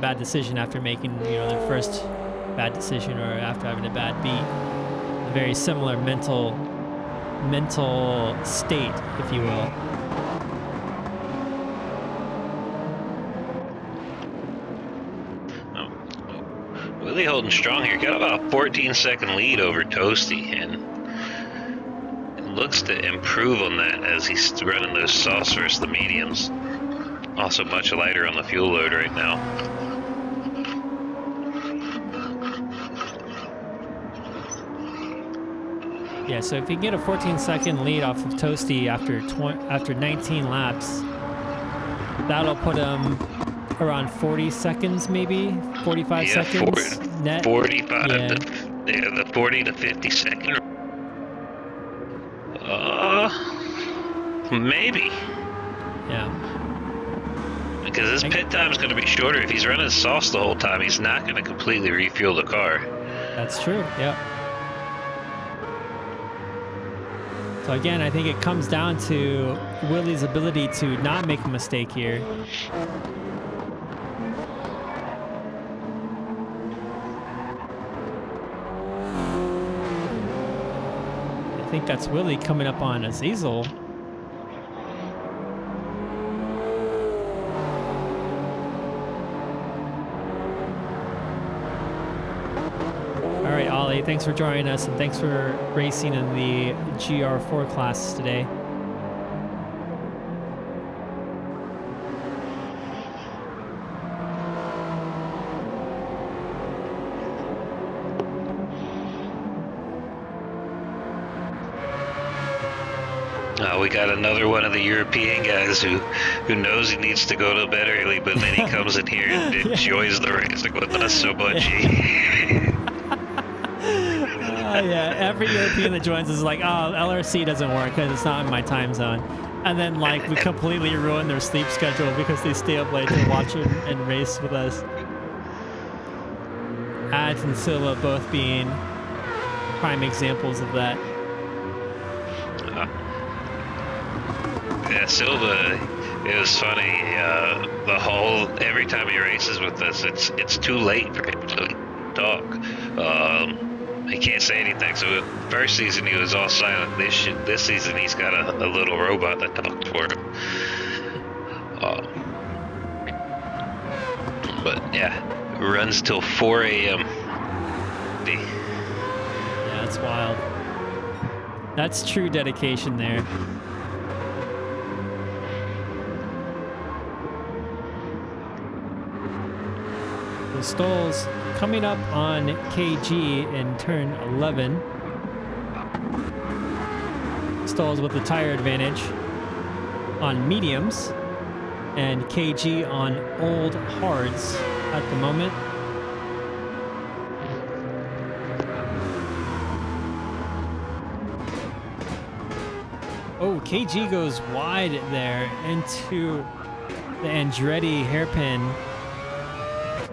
making, the first bad decision or after having a bad beat. A very similar mental state, if you will. Willie holding strong here. Got about a 14-second lead over Toasty, and looks to improve on that as he's running those softs versus the mediums. Also much lighter on the fuel load right now. Yeah, so if you can get a 14-second lead off of Toasty after 19 laps, that'll put him around 40 seconds, maybe 45 seconds net. 45 the 40 to 50 second. Maybe. Yeah. Because his pit time is going to be shorter. If he's running softs the whole time, he's not going to completely refuel the car. That's true, yeah. So again, I think it comes down to Willie's ability to not make a mistake here. I think that's Willie coming up on Azazel. All right, Ollie, thanks for joining us, and thanks for racing in the GR4 class today. We got another one of the European guys who knows he needs to go to bed early, but then he comes in here and enjoys the racing with us so much. Yeah, every European that joins is like, oh, LRC doesn't work because it's not in my time zone. And then, like, we completely ruin their sleep schedule because they stay up late to watch and race with us. Ads and Scylla both being prime examples of that. Yeah, Silva, it was funny. Every time he races with us, it's too late for him to talk. He can't say anything. So first season he was all silent. This season he's got a little robot that talks for him. But yeah, runs till 4 a.m. Yeah, it's wild. That's true dedication there. So Stoll's coming up on KG in turn 11. Stoll's with the tire advantage on mediums, and KG on old hards at the moment. Oh, KG goes wide there into the Andretti hairpin,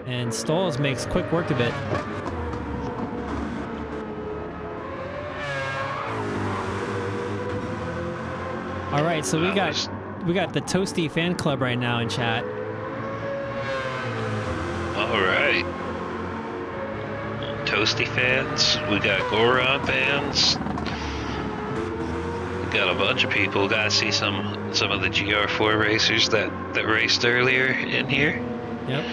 and Stolz makes quick work of it. All right, so we got the Toasty fan club right now in chat. All right, Toasty fans. We got Goron fans. We got a bunch of people. Got to see some of the GR4 racers that raced earlier in here. Yep.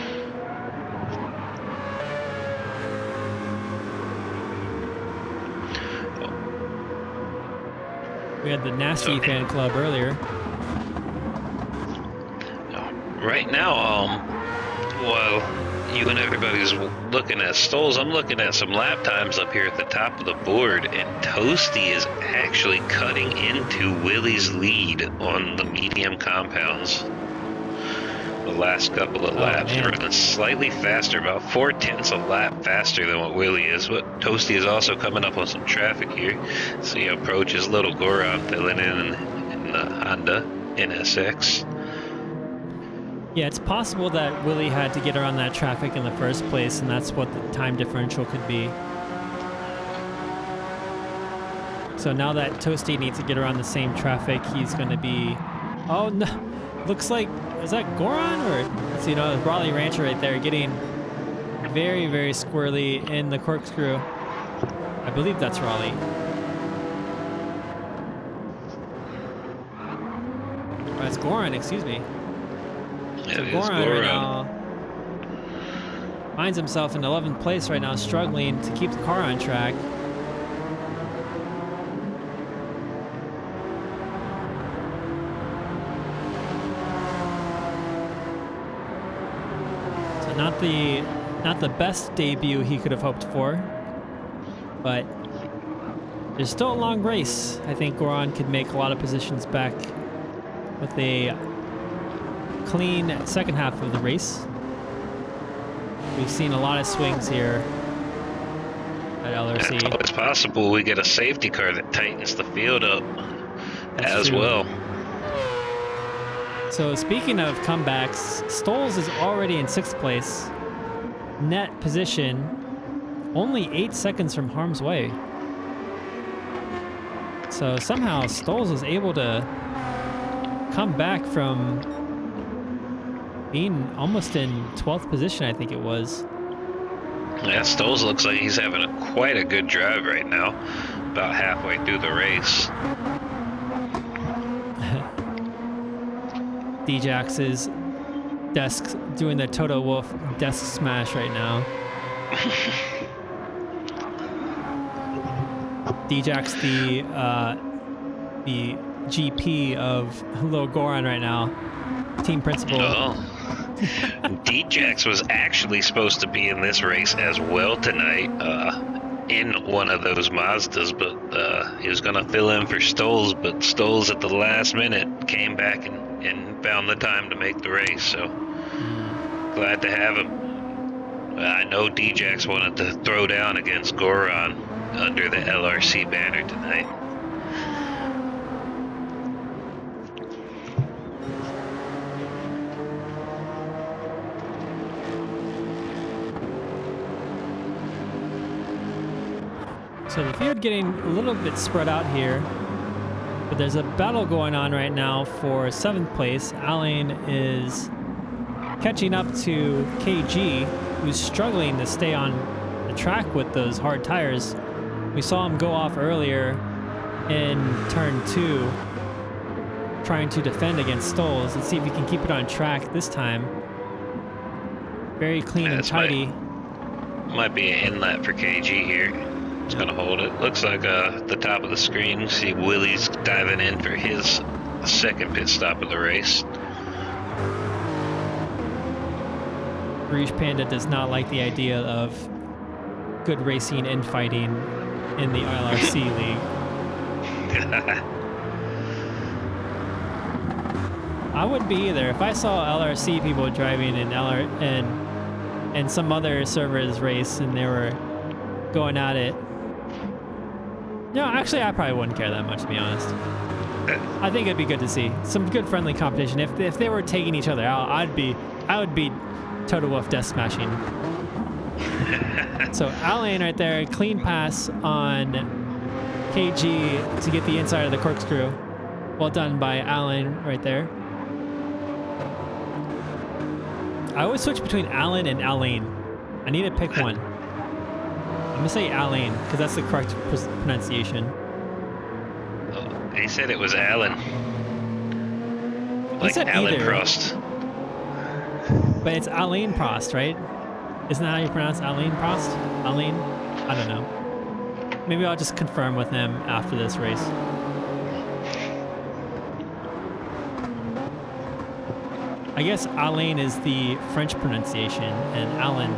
We had the Nasty fan club earlier. Right now, while you and everybody's looking at Stoles, I'm looking at some lap times up here at the top of the board, and Toasty is actually cutting into Willie's lead on the medium compounds. The last couple of laps, running slightly faster, about 4/10 a lap faster than what Willie is. But Toasty is also coming up on some traffic here. So he approaches little Goron filling in the Honda NSX. Yeah, it's possible that Willie had to get around that traffic in the first place, and that's what the time differential could be. So now that Toasty needs to get around the same traffic, he's going to be... Oh, no. Looks like... Is that Goron? Or, so, you know, Raleigh Rancher right there getting very, very squirrely in the corkscrew. I believe that's Raleigh. Oh, it's Goron, excuse me. Yeah, So Goron right now finds himself in 11th place right now, struggling to keep the car on track. So not the best debut he could have hoped for, but there's still a long race. I think Goron could make a lot of positions back with a clean second half of the race. We've seen a lot of swings here at LRC. It's always possible we get a safety car that tightens the field up. That's as true. Well. So speaking of comebacks, Stoles is already in 6th place. Net position, only 8 seconds from harm's way. So somehow Stoles was able to come back from being almost in 12th position, I think it was. Yeah, Stoles looks like he's having quite a good drive right now, about halfway through the race. D-Jax's desk doing the Toto Wolff desk smash right now. D-Jax, the GP of Lil Goron right now, team principal. Oh. D-Jax was actually supposed to be in this race as well tonight, in one of those Mazdas, but he was going to fill in for Stoles, but Stoles at the last minute came back and found the time to make the race, so glad to have him. I know D-Jax wanted to throw down against Goron under the LRC banner tonight. So the field getting a little bit spread out here, but there's a battle going on right now for 7th place. Alain is catching up to KG, who's struggling to stay on the track with those hard tires. We saw him go off earlier in turn 2, trying to defend against Stoles. Let's see if he can keep it on track this time. Very clean and tidy. Might be an inlet for KG here. It's gonna hold it. Looks like the top of the screen. See Willie's diving in for his second pit stop of the race. Rouge Panda does not like the idea of good racing and fighting in the ILRC league. I wouldn't be either. If I saw LRC people driving in and some other servers race and they were going at it. No, actually I probably wouldn't care that much, to be honest. I think it'd be good to see some good friendly competition. If they were taking each other out, I would be Toto Wolff death smashing. So Alain right there, clean pass on KG to get the inside of the corkscrew. Well done by Alain right there. I always switch between Alain and Alain. I need to pick one. I'm gonna say Alain because that's the correct pronunciation. Oh, he said it was Alan. Like Alan Prost. But it's Alain Prost, right? Isn't that how you pronounce Alain Prost? Alain? I don't know. Maybe I'll just confirm with him after this race. I guess Alain is the French pronunciation, and Alan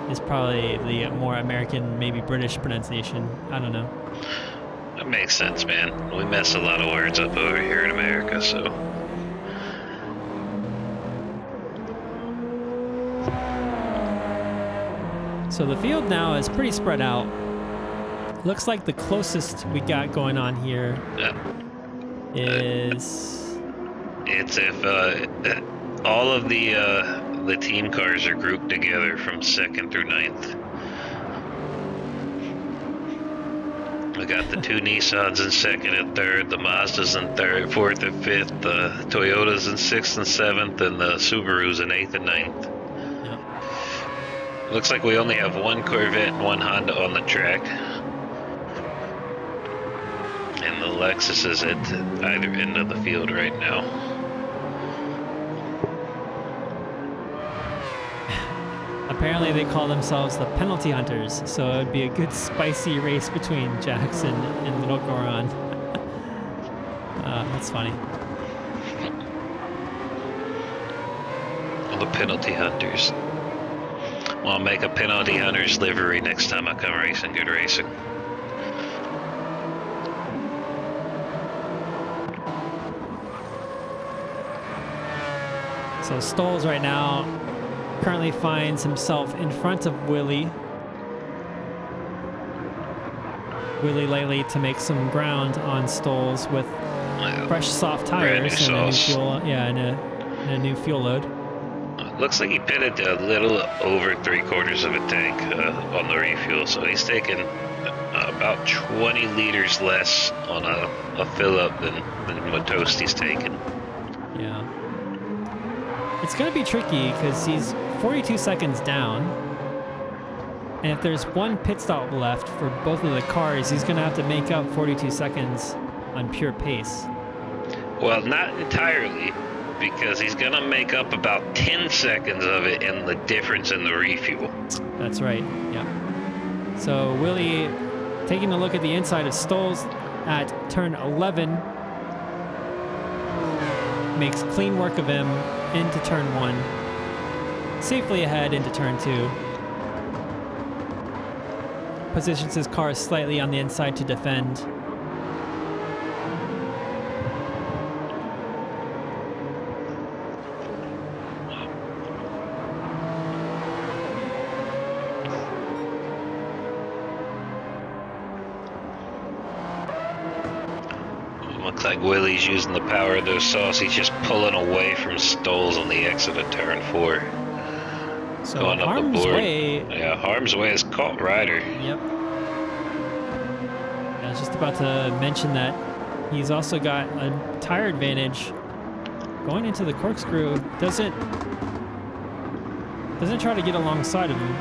is probably the more American, maybe British pronunciation. I don't know. That makes sense, man. We mess a lot of words up over here in America, so. So the field now is pretty spread out. Looks like the closest we got going on here is... It's if all of the team cars are grouped together from 2nd through 9th. We got the 2 Nissans in 2nd and 3rd, the Mazdas in 3rd, 4th and 5th, the Toyotas in 6th and 7th, and the Subarus in 8th and 9th. Yep. Looks like we only have 1 Corvette and 1 Honda on the track. And the Lexus is at either end of the field right now. Apparently they call themselves the penalty hunters, so it would be a good spicy race between Jackson and Little Goron. That's funny. The penalty hunters. Well, I'll make a penalty hunters livery next time I come racing Good Racing. So Stoles right now currently finds himself in front of Willie. Willie lately to make some ground on Stoles with fresh soft tires and a new fuel, and a new fuel load. Looks like he pitted a little over 3/4 of a tank on the refuel, so he's taking about 20 liters less on a fill up than what Toasty's taking. Yeah. It's going to be tricky because he's 42 seconds down. And if there's one pit stop left for both of the cars, he's going to have to make up 42 seconds on pure pace. Well, not entirely, because he's going to make up about 10 seconds of it in the difference in the refuel. That's right, yeah. So Willie taking a look at the inside of Stoles at turn 11. Makes clean work of him into turn 1. Safely ahead into turn 2. Positions his car slightly on the inside to defend. Looks like Willie's using the power of those saws. He's just pulling away from Stoles on the exit of turn 4. So going up the Harm's board. Way. Yeah, Harm's Way has caught Ryder. Yep. was just about to mention that he's also got a tire advantage going into the corkscrew. Doesn't try to get alongside of him.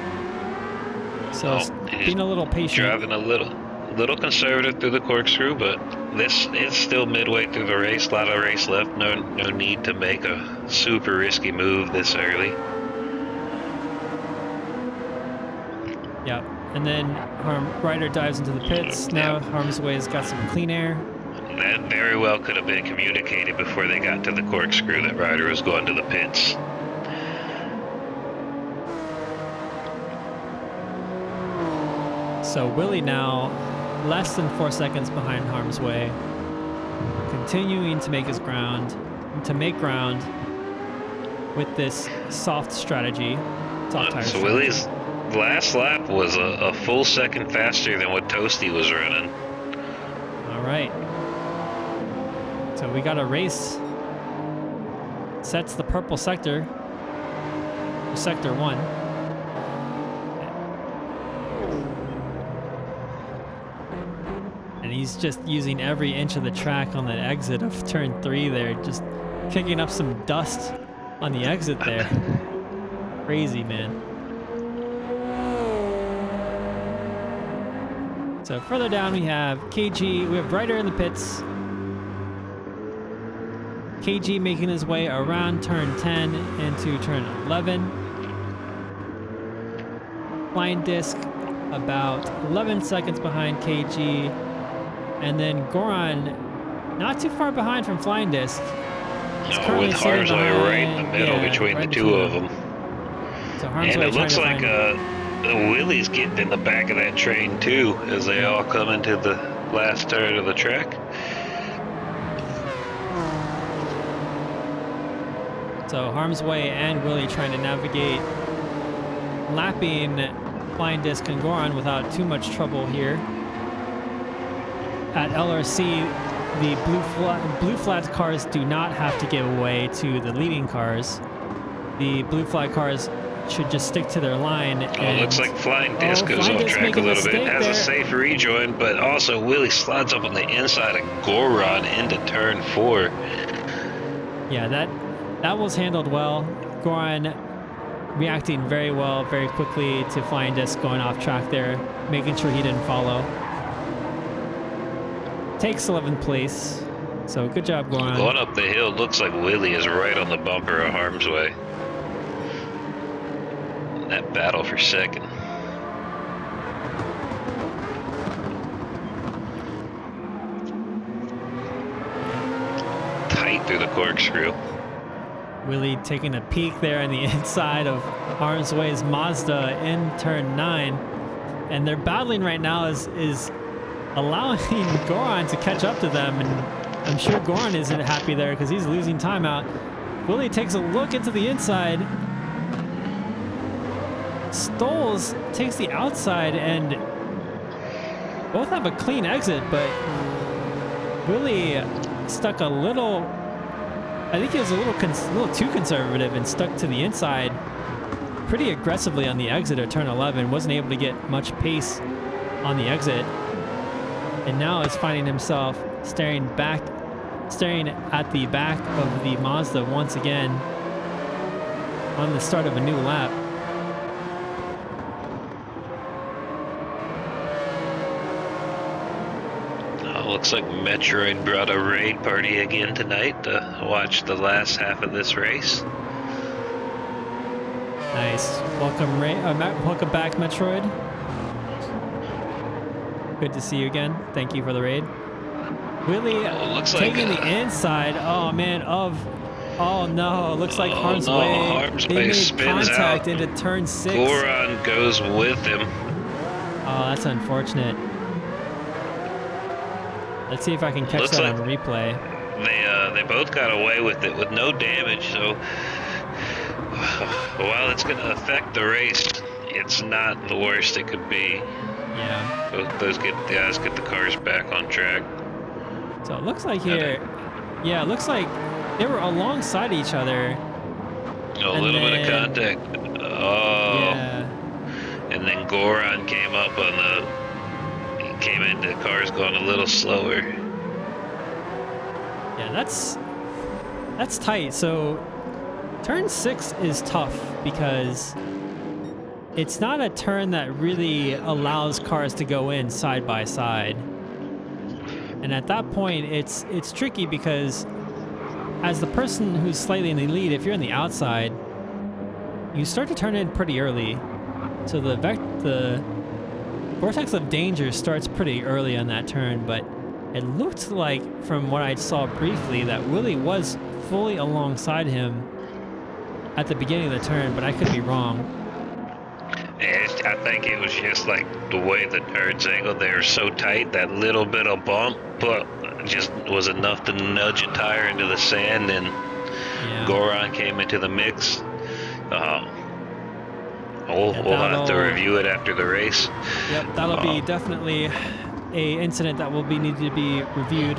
So being a little patient. Driving a little conservative through the corkscrew, but this is still midway through the race. A lot of race left. No need to make a super risky move this early. Yeah, and then Ryder dives into the pits. Now Harm's Way's got some clean air. That very well could have been communicated before they got to the corkscrew that Ryder was going to the pits. So Willie now less than 4 seconds behind Harm's Way, continuing to make ground with this soft strategy. Soft tire So strategy. Willie's last lap was a full second faster than what Toasty was running. All right. So we got a race. Sets the purple sector. Sector 1. And he's just using every inch of the track on the exit of turn 3 there, just kicking up some dust on the exit there. Crazy, man. So further down we have KG, we have Ryder in the pits. KG making his way around turn 10 into turn 11. Flying Disc about 11 seconds behind KG. And then Goran not too far behind from Flying Disc. With Harm's Way right in the middle between the two of them. So Harm's And Way it looks like Willie's getting in the back of that train too as they all come into the last turn of the track. So Harm's Way and Willie trying to navigate lapping Flying Disc and Goran without too much trouble here. At LRC, the blue flag cars do not have to give way to the leading cars. The blue flag cars should just stick to their line. And looks like Flying Disc goes off track a little bit. Has a safe rejoin, but also Willie slides up on the inside of Goran into turn 4. Yeah, that was handled well. Goran reacting very well, very quickly to Flying Disc going off track there, making sure he didn't follow. Takes 11th place. So good job, Goran. Going up the hill, looks like Willie is right on the bumper of Harm's Way. That battle for second. Tight through the corkscrew. Willie taking a peek there on the inside of Harm's Way's Mazda in turn 9. And they're battling right now is allowing Goran to catch up to them. And I'm sure Goran isn't happy there because he's losing time out. Willie takes a look into the inside. Stoles takes the outside and both have a clean exit, but Willie stuck a little, I think he was a little too conservative and stuck to the inside pretty aggressively on the exit at turn 11. Wasn't able to get much pace on the exit. And now is finding himself staring at the back of the Mazda once again on the start of a new lap. Looks like Metroid brought a raid party again tonight to watch the last half of this race. Nice. Welcome, welcome back, Metroid. Good to see you again. Thank you for the raid. Willie taking the inside. Oh man, oh no, looks like Harm's Way. They made contact into turn 6. Goran goes with him. Oh, that's unfortunate. Let's see if I can catch that on replay. They both got away with it with no damage, so while it's going to affect the race, it's not the worst it could be. Yeah. Those guys get the cars back on track. So it looks like here, yeah, it looks like they were alongside each other. A little bit of contact. Oh. Yeah. And then Goran came up on the came in, the car's going a little slower. Yeah, that's tight. So turn 6 is tough because it's not a turn that really allows cars to go in side by side. And at that point, it's tricky because as the person who's slightly in the lead, if you're on the outside, you start to turn in pretty early. So the vortex of danger starts pretty early on that turn, but it looked like, from what I saw briefly, that Willie was fully alongside him at the beginning of the turn, but I could be wrong. I think it was just like the way the turns angled. They were so tight, that little bit of bump just was enough to nudge a tire into the sand, and Goron came into the mix. We'll have to review it after the race. Yep, that'll be definitely a incident that will needed to be reviewed.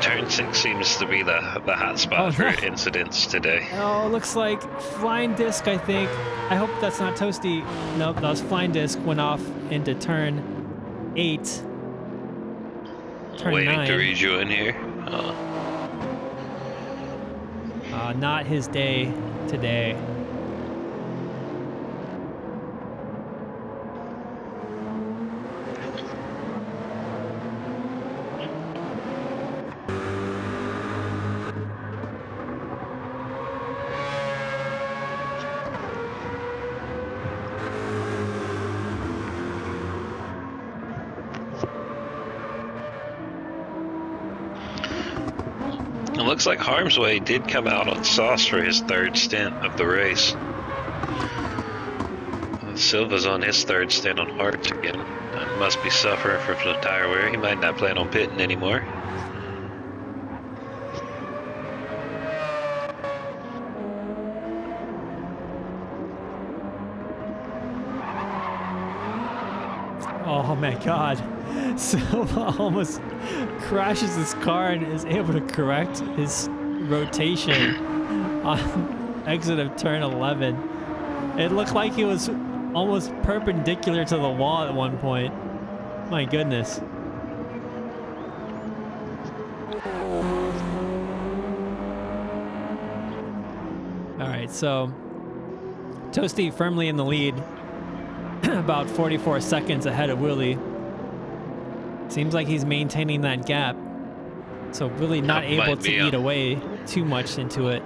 Turn 6 seems to be the hot spot for incidents today. Oh, looks like flying disc, I think. I hope that's not Toasty. Nope, that was flying disc. Went off into turn 8. Turn Waiting 9. to rejoin here. Not his day today. It looks like Harm's Way did come out on sauce for his third stint of the race. Silva's on his third stint on hards again. Must be suffering from the tire wear. He might not plan on pitting anymore. Oh my god. Silva almost crashes his car and is able to correct his rotation on exit of turn 11. It looked like he was almost perpendicular to the wall at one point. My goodness. All right, so Toasty firmly in the lead, about 44 seconds ahead of Willie. Seems like he's maintaining that gap. So really not able to eat away too much into it.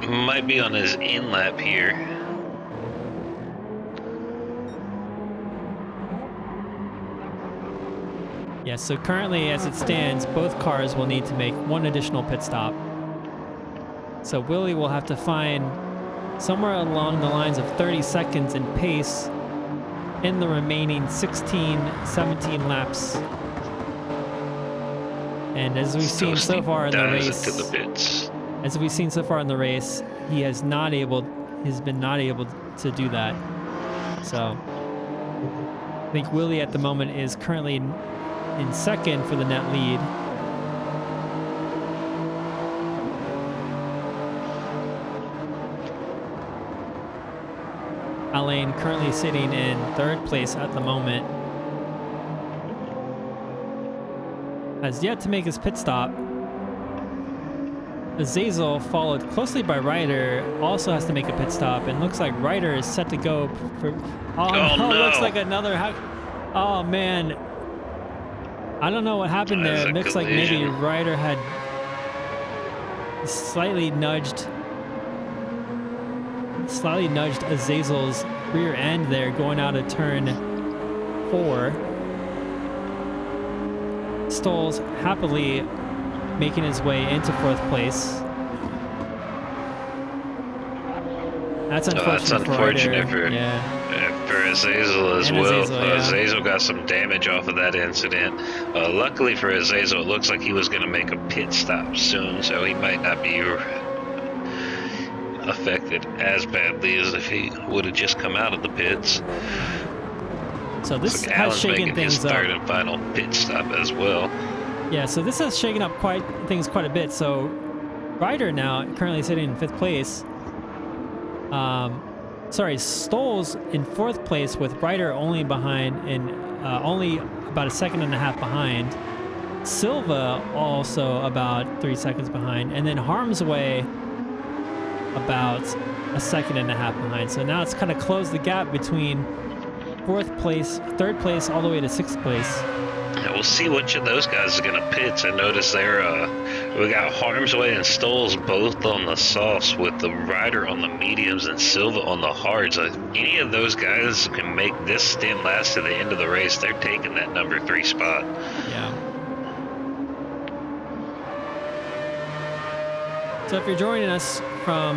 Might be on his in lap here. Yeah, so currently as it stands, both cars will need to make one additional pit stop. So Willie will have to find somewhere along the lines of 30 seconds in pace in the remaining 16, 17 laps. And as we've seen so far in the race, as we've seen so far in the race, he has been not able to do that. So I think Willie at the moment is currently in second for the net lead. Alain currently sitting in third place at the moment. Has yet to make his pit stop. Azazel, followed closely by Ryder, also has to make a pit stop, and looks like Ryder is set to go for... Oh no, looks like another... Oh man. I don't know what happened there. It looks like maybe Ryder had slightly nudged Azazel's rear end there going out of turn 4. Stoll's happily making his way into 4th place. That's unfortunate, for Azazel as well. Azazel got some damage off of that incident. Luckily for Azazel, it looks like he was going to make a pit stop soon, so he might not be affected as badly as if he would have just come out of the pits. So this has shaken things up. Third and final pit stop as well. Yeah, so this has shaken up things quite a bit. So Ryder now currently sitting in 5th place. sorry, Stoll's in 4th place with Ryder only behind and only about a second and a half behind. Silva also about 3 seconds behind, and then Harm's Way about a second and a half behind. So now it's kind of closed the gap between 4th place, 3rd place, all the way to 6th place. Yeah, we'll see which of those guys is gonna pitch. I noticed we got Harm's Way and Stoles both on the softs, with the Ryder on the mediums and Silva on the hards. If any of those guys can make this stint last to the end of the race, they're taking that number 3 spot. Yeah. So if you're joining us from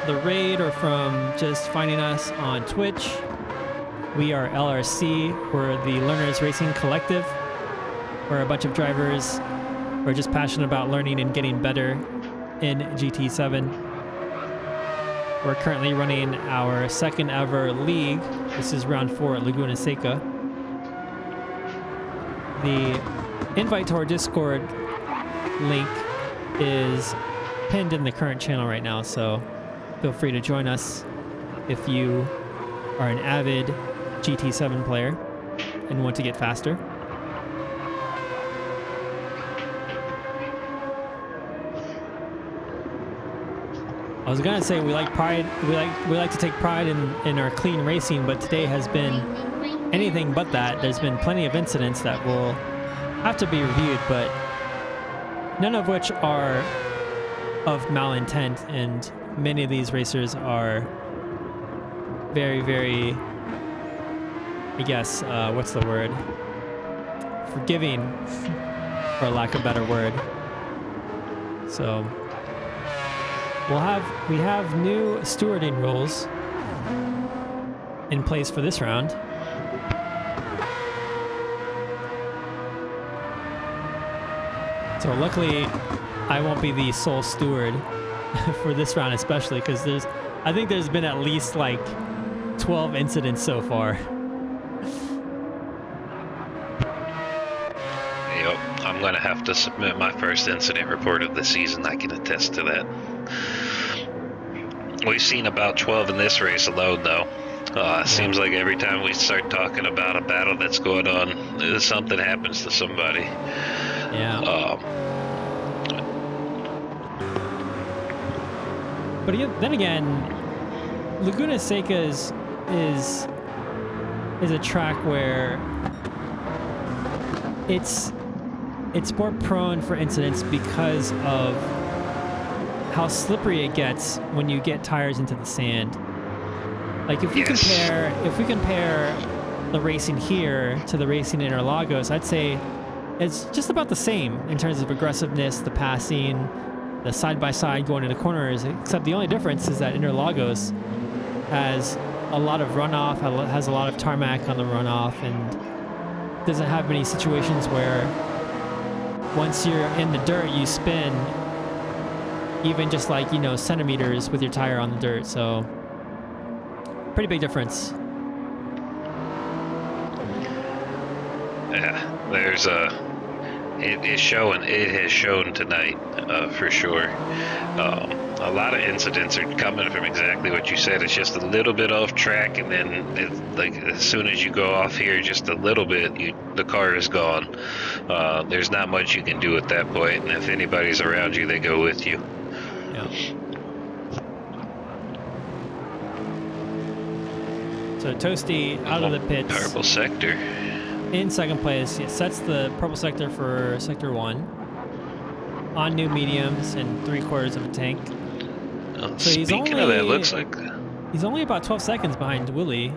the raid or from just finding us on Twitch, we are LRC. We're the Learners Racing Collective. We're a bunch of drivers who are just passionate about learning and getting better in GT7. We're currently running our 2nd ever league. This is round 4 at Laguna Seca. The invite to our Discord link is pinned in the current channel right now, so feel free to join us if you are an avid GT7 player and want to get faster. I was gonna say we like to take pride in our clean racing, but today has been anything but that. There's been plenty of incidents that will have to be reviewed, but none of which are of malintent, and many of these racers are very, very, I guess, what's the word? Forgiving, for lack of a better word. So we have new stewarding rules in place for this round. So luckily, I won't be the sole steward for this round, especially because I think there's been at least like 12 incidents so far. Yep, I'm gonna have to submit my first incident report of the season. I can attest to that. We've seen about 12 in this race alone, though. It seems like every time we start talking about a battle that's going on, something happens to somebody. Yeah. But then again, Laguna Seca is a track where it's more prone for incidents because of how slippery it gets when you get tires into the sand. Like if we compare the racing here to the racing in Interlagos, I'd say it's just about the same in terms of aggressiveness, the passing, the side-by-side going into corners, except the only difference is that Interlagos has a lot of runoff, has a lot of tarmac on the runoff, and doesn't have many situations where once you're in the dirt, you spin even just like, centimeters with your tire on the dirt. So pretty big difference. Yeah, there's it has shown tonight, for sure. A lot of incidents are coming from exactly what you said. It's just a little bit off track, and then it's like as soon as you go off here just a little bit, the car is gone. There's not much you can do at that point, and if anybody's around you, they go with you. Yeah. So Toasty out of the pits. Purple sector. In 2nd place, it sets the purple sector for sector 1 on new mediums and 3/4 of a tank. So Speaking of that, looks like he's only about 12 seconds behind Willie,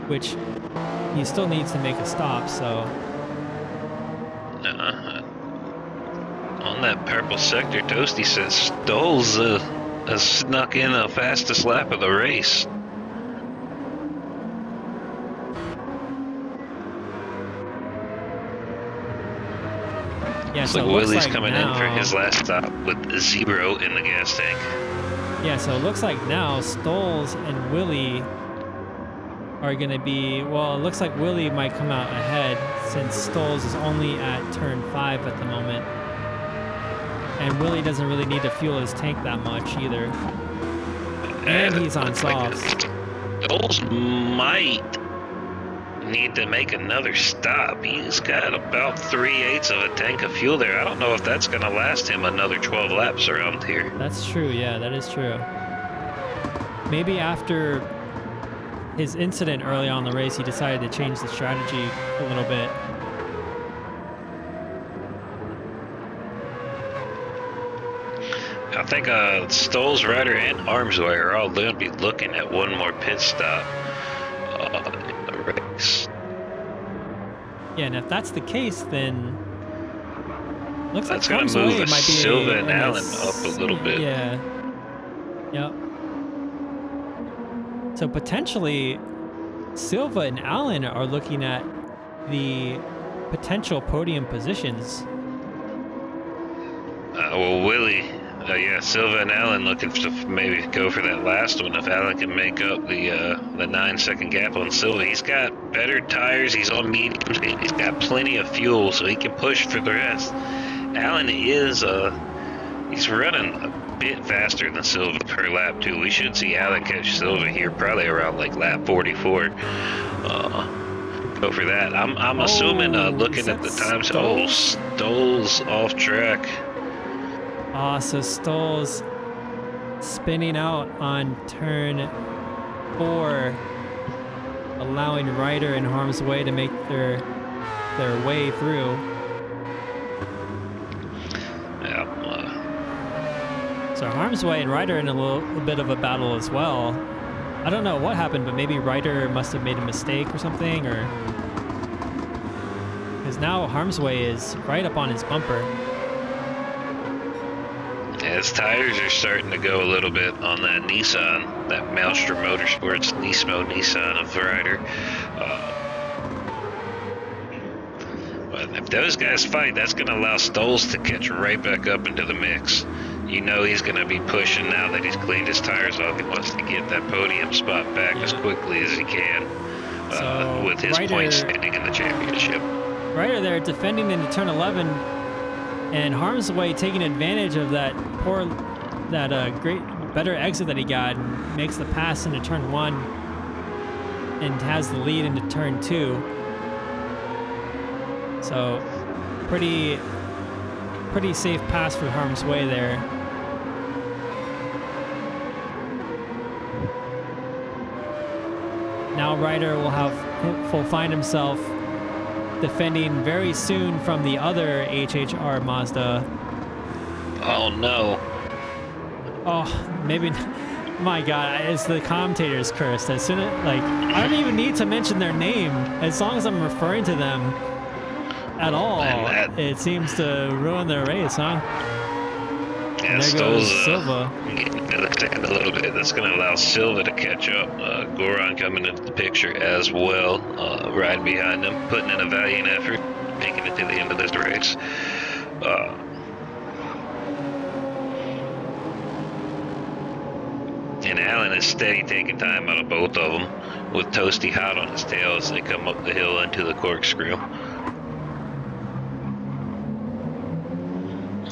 which he still needs to make a stop. So on that purple sector, Toasty says Stoles has snuck in the fastest lap of the race. yeah, Looks so like it looks Willie's like coming in for his last stop with 0 in the gas tank. Yeah, so it looks like now Stoles and Willie are going to be, well, it looks like Willie might come out ahead since Stoles is only at turn 5 at the moment. And Willie doesn't really need to fuel his tank that much either. And he's on softs. Those might need to make another stop. He's got about 3/8 of a tank of fuel there. I don't know if that's going to last him another 12 laps around here. That's true. Yeah, that is true. Maybe after his incident early on in the race, he decided to change the strategy a little bit. I think Stoll's, Ryder, and Armsway are all going to be looking at one more pit stop in the race. Yeah, and if that's the case, then looks that's like going to move might be Silva and Allen up a little bit. Yeah. Yep. So potentially, Silva and Allen are looking at the potential podium positions. Well, Willie, yeah, Silva and Allen looking to maybe go for that last one. If Allen can make up the 9-second gap on Silva, he's got better tires. He's on mediums. He's got plenty of fuel, so he can push for the rest. Allen is he's running a bit faster than Silva per lap too. We should see Allen catch Silva here probably around like lap 44. Go for that. I'm assuming looking at the times. Oh, Stoll's off track. So Stoll's spinning out on turn 4, allowing Ryder in harm's way to make their way through. Yeah. So harm's way and Ryder in a little bit of a battle as well. I don't know what happened, but maybe Ryder must have made a mistake or something, or because now harm's way is right up on his bumper. His tires are starting to go a little bit on that Nissan, that Maelstrom Motorsports Nismo Nissan of Ryder. But if those guys fight, that's going to allow Stolz to catch right back up into the mix. You know he's going to be pushing now that he's cleaned his tires off. He wants to get that podium spot back as quickly as he can with his point standing in the championship. Ryder there defending into turn 11. And harm's way taking advantage of that great, better exit that he got, and makes the pass into turn 1 and has the lead into turn 2. So pretty safe pass for harm's way there. Now Ryder will find himself defending very soon from the other HHR Mazda. Oh no. Oh, maybe. My God, it's the commentator's curse. As soon as, I don't even need to mention their name. As long as I'm referring to them at all, it seems to ruin their race, huh? Yeah, there goes Silva. A little bit. That's going to allow Silva to catch up. Goran coming into the picture as well, riding behind him, putting in a valiant effort, making it to the end of this race. And Allen is steady taking time out of both of them, with Toasty hot on his tail as they come up the hill into the corkscrew.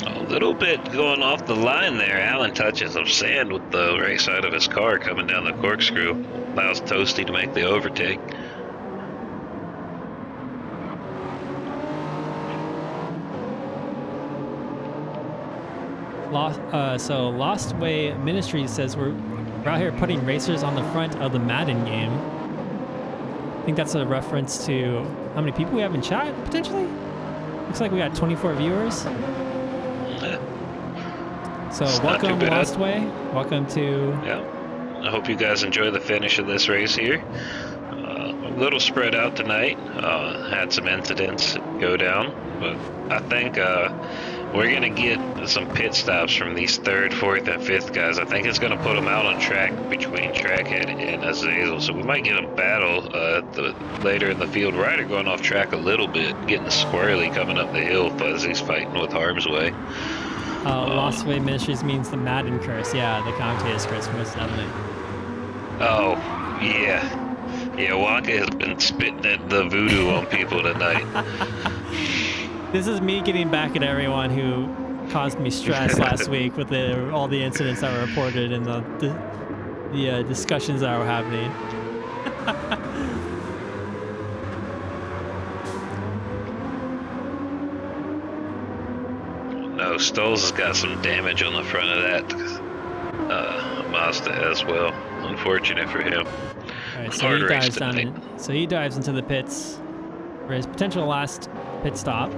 A little bit going off the line there. Allen touches some sand with the right side of his car coming down the corkscrew. Allows Toasty to make the overtake. Lost Way Ministries says we're out here putting racers on the front of the Madden game. I think that's a reference to how many people we have in chat, potentially? Looks like we got 24 viewers. So welcome, Lost Way. Welcome to... Yeah. I hope you guys enjoy the finish of this race here. A little spread out tonight. Had some incidents go down, but I think we're going to get some pit stops from these 3rd, 4th, and 5th guys. I think it's going to put them out on track between Trackhead and Azazel. So we might get a battle later in the field. Ryder going off track a little bit, getting squirrely coming up the hill. Fuzzy's fighting with Harm's Way. Lost Way Ministries means the Madden curse. Yeah, the commentator's curse, most definitely. Oh, yeah. Yeah, Waka has been spitting at the voodoo on people tonight. This is me getting back at everyone who caused me stress last week with all the incidents that were reported in the the discussions that are happening. No, Stoles has got some damage on the front of that Mazda as well. Unfortunate for him. All right, so Hard he race dives down. tonight. So he dives into the pits for his potential last pit stop.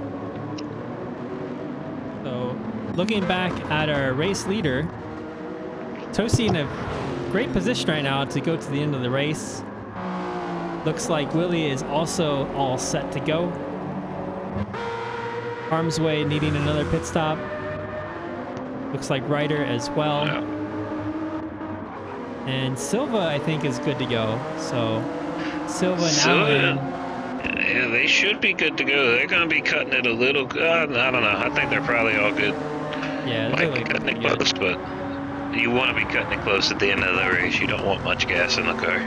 So, looking back at our race leader, Toasty in a great position right now to go to the end of the race. Looks like Willie is also all set to go. Arms Way needing another pit stop. Looks like Ryder as well. Yeah. And Silva, I think, is good to go. So, Silva and Allen. Yeah, they should be good to go. They're going to be cutting it a little. I don't know. I think they're probably all good. Yeah, Might be cutting it close, but you want to be cutting it close at the end of the race. You don't want much gas in the car.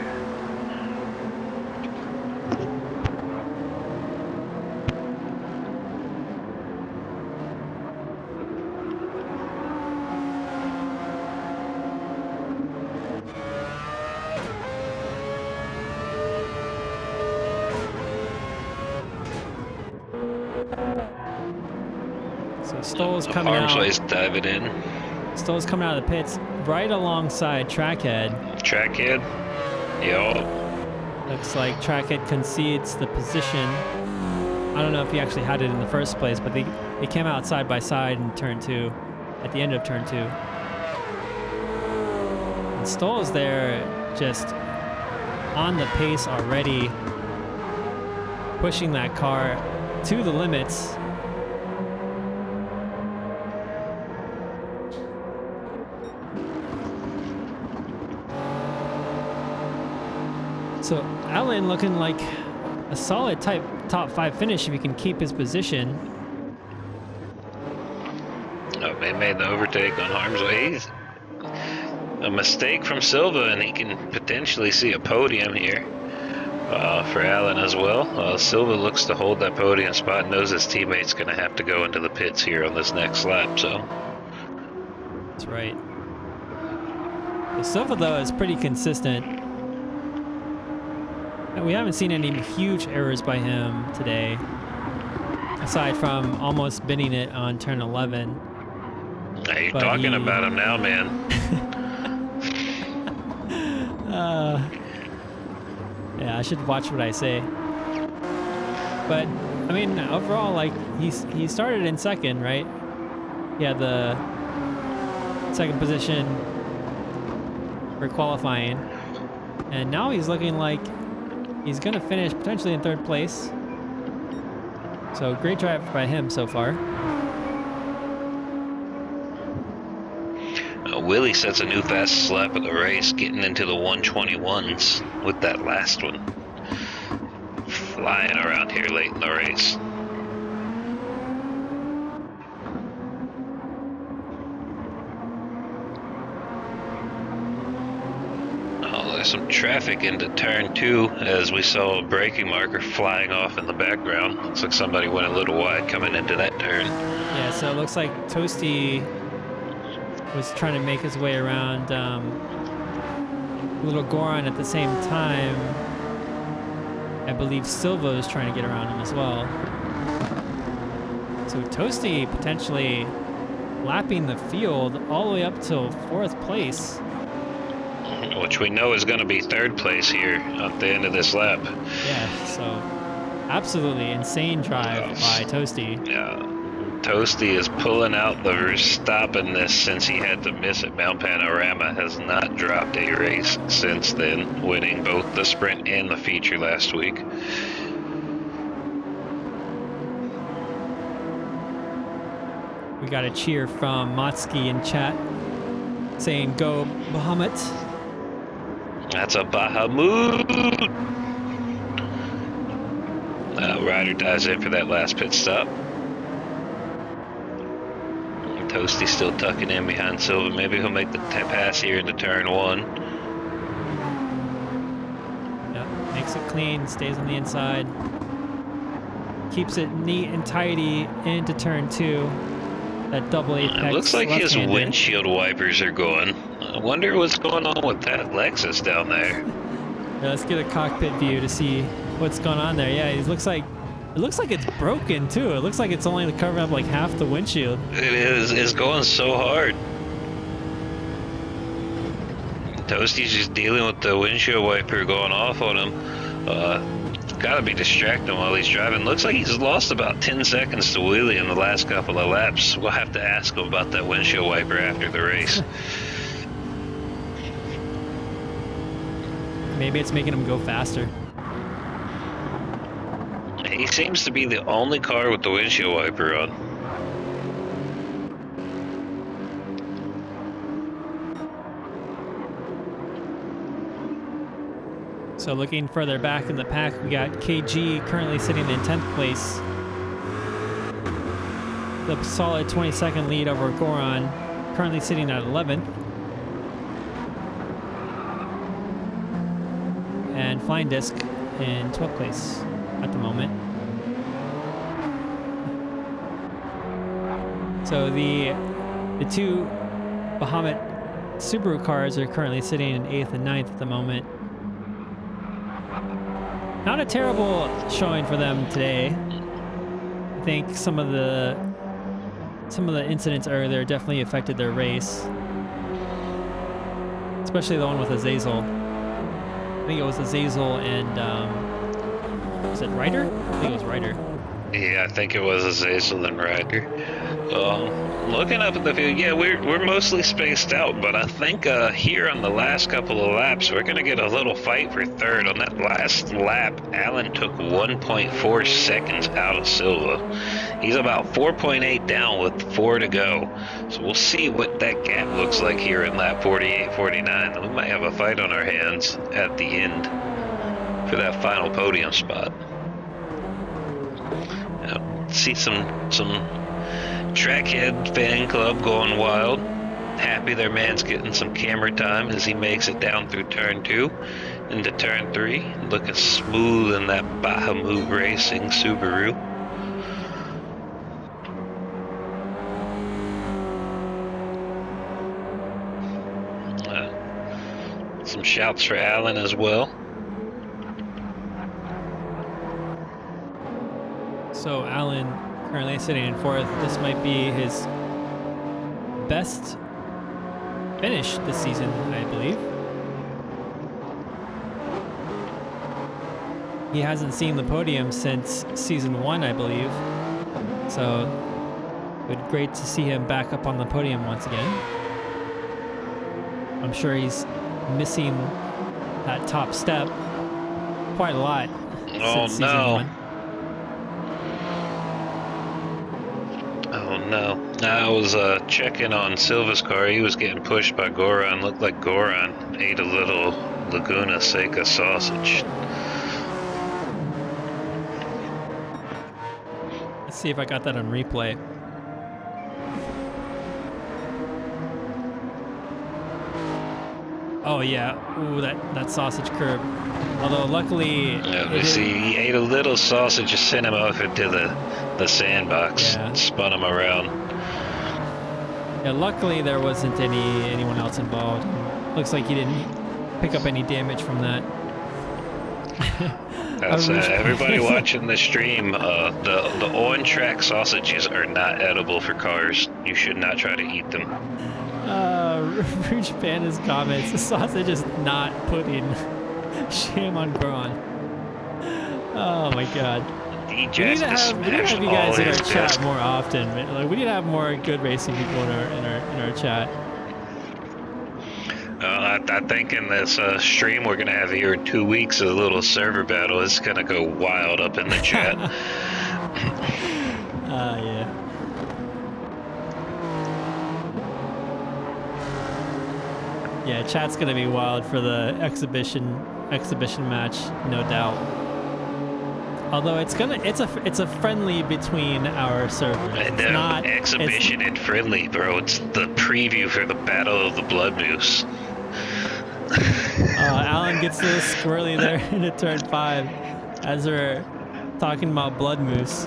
So Stoll's coming out. Armsway's diving in. Stoll's coming out of the pits right alongside Trackhead. Trackhead? Yo. Looks like Trackhead concedes the position. I don't know if he actually had it in the first place, but they came out side by side in turn 2, at the end of turn 2. And Stoll's there just on the pace already, pushing that car to the limits. So Allen looking like a solid top 5 finish if he can keep his position. Oh, they made the overtake on Armsway. A mistake from Silva, and he can potentially see a podium here for Allen as well. Silva looks to hold that podium spot and knows his teammate's going to have to go into the pits here on this next lap. So that's right. The Silva, though, is pretty consistent. We haven't seen any huge errors by him today, aside from almost binning it on turn 11. Hey, you're talking about him now, man. Yeah, I should watch what I say. But I mean, overall, like he started in second, right? He had the second position for qualifying, and now he's looking like he's gonna finish potentially in 3rd place. So great drive by him so far. Willie sets a new fastest lap of the race, getting into the 121s with that last one. Flying around here late in the race. There's some traffic into turn 2 as we saw a braking marker flying off in the background. Looks like somebody went a little wide coming into that turn. Yeah, so it looks like Toasty was trying to make his way around Little Goron at the same time. I believe Silva is trying to get around him as well. So Toasty potentially lapping the field all the way up till 4th place. Which we know is going to be 3rd place here at the end of this lap. Yeah, so absolutely insane drive by Toasty. Yeah, Toasty is pulling out the Verstappen this since he had to miss at Mount Panorama. Has not dropped a race since then, winning both the sprint and the feature last week. We got a cheer from Motsky in chat saying go Bahamut. That's a Bahamut. Ryder dives in for that last pit stop. Toasty still tucking in behind Silva. Maybe he'll make the pass here into turn 1. Yep, makes it clean, stays on the inside. Keeps it neat and tidy into turn 2. That double apex. It looks like his windshield wipers are going. I wonder what's going on with that Lexus down there. Yeah, let's get a cockpit view to see what's going on there. Yeah, it looks like it's broken too. It looks like it's only covering up like half the windshield. It is. It's going so hard. Toasty's just dealing with the windshield wiper going off on him. Gotta be distracting while he's driving. Looks like he's lost about 10 seconds to wheelie in the last couple of laps. We'll have to ask him about that windshield wiper after the race. Maybe it's making him go faster. He seems to be the only car with the windshield wiper on. So looking further back in the pack, we got KG currently sitting in 10th place. The solid 22nd lead over Goron, currently sitting at 11th. And Flying Disc in 12th place at the moment. So the two Bahamut Subaru cars are currently sitting in 8th and 9th at the moment. Not a terrible showing for them today. I think some of the incidents earlier definitely affected their race, especially the one with Azazel. I think it was Azazel and was it Ryder? I think it was Ryder. Yeah, I think it was Azazel and Ryder. Looking up at the field, yeah, we're mostly spaced out, but I think here on the last couple of laps, we're gonna get a little fight for third. On that last lap, Allen took 1.4 seconds out of Silva. He's about 4.8 down with 4 to go. So we'll see what that gap looks like here in lap 48, 49. We might have a fight on our hands at the end for that final podium spot. See some Trackhead fan club going wild. Happy their man's getting some camera time as he makes it down through turn 2 into turn 3. Looking smooth in that Bahamut Racing Subaru. Some shouts for Allen as well. So Allen currently sitting in 4th. This might be his best finish this season, I believe. He hasn't seen the podium since season 1, I believe. So it would be great to see him back up on the podium once again. I'm sure he's missing that top step quite a lot since season 1. No. I was checking on Silva's car. He was getting pushed by Goron. Looked like Goron ate a little Laguna Seca sausage. Let's see if I got that on replay. Oh yeah, ooh, that sausage curb. Although luckily, yeah, we see he ate a little sausage, just sent him off into the sandbox, yeah. Spun him around. Yeah, luckily there wasn't anyone else involved. Looks like he didn't pick up any damage from that. That's everybody watching the stream. The on-track sausages are not edible for cars. You should not try to eat them. Rouge Panda's comments. The sausage is not pudding. Shame on Goron. Oh my god. We need to have you guys in our chat more often. Like, we need to have more good racing people in our chat. I think in this stream we're gonna have here in 2 weeks a little server battle. It's gonna go wild up in the chat. Yeah. Yeah, chat's gonna be wild for the exhibition match, no doubt. Although it's a friendly between our servers. It's not exhibition and friendly, bro. It's the preview for the Battle of the Blood Moose. Alan gets a little squirrely there into turn 5 as we're talking about Blood Moose.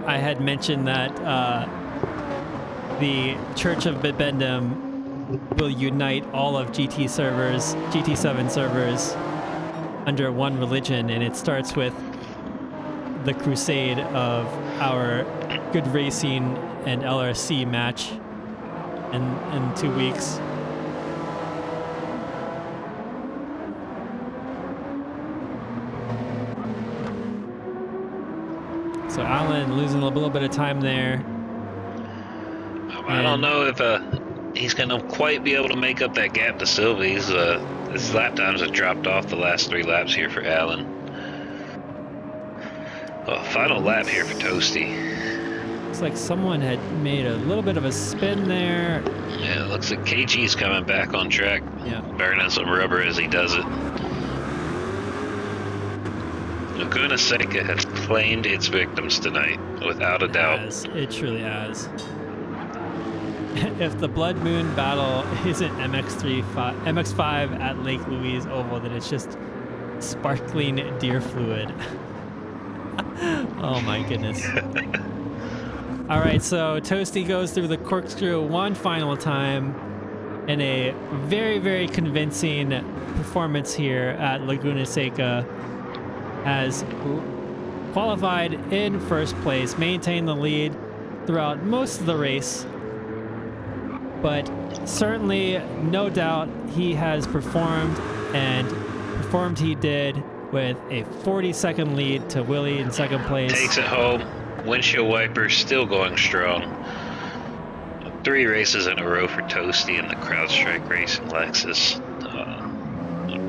I had mentioned that the Church of Bibendum will unite all of GT7 servers under one religion, and it starts with the crusade of our Good Racing and LRC match in 2 weeks. So Alan losing a little bit of time there. I don't know if he's going to quite be able to make up that gap to Silva. His lap times have dropped off the last 3 laps here for Alan. Oh, final lap here for Toasty. Looks like someone had made a little bit of a spin there. Yeah, it looks like KG's coming back on track. Yeah. Burning some rubber as he does it. Laguna Seca has claimed its victims tonight, without a doubt. It truly has. If the Blood Moon battle isn't MX5 at Lake Louise Oval, then it's just sparkling deer fluid. Oh my goodness. All right, so Toasty goes through the corkscrew one final time in a very, very convincing performance here at Laguna Seca. Has qualified in first place, maintained the lead throughout most of the race, but certainly, no doubt, he has performed, and performed he did with a 40-second lead to Willie in second place. Takes it home. Windshield wiper still going strong. 3 races in a row for Toasty in the CrowdStrike Racing Lexus.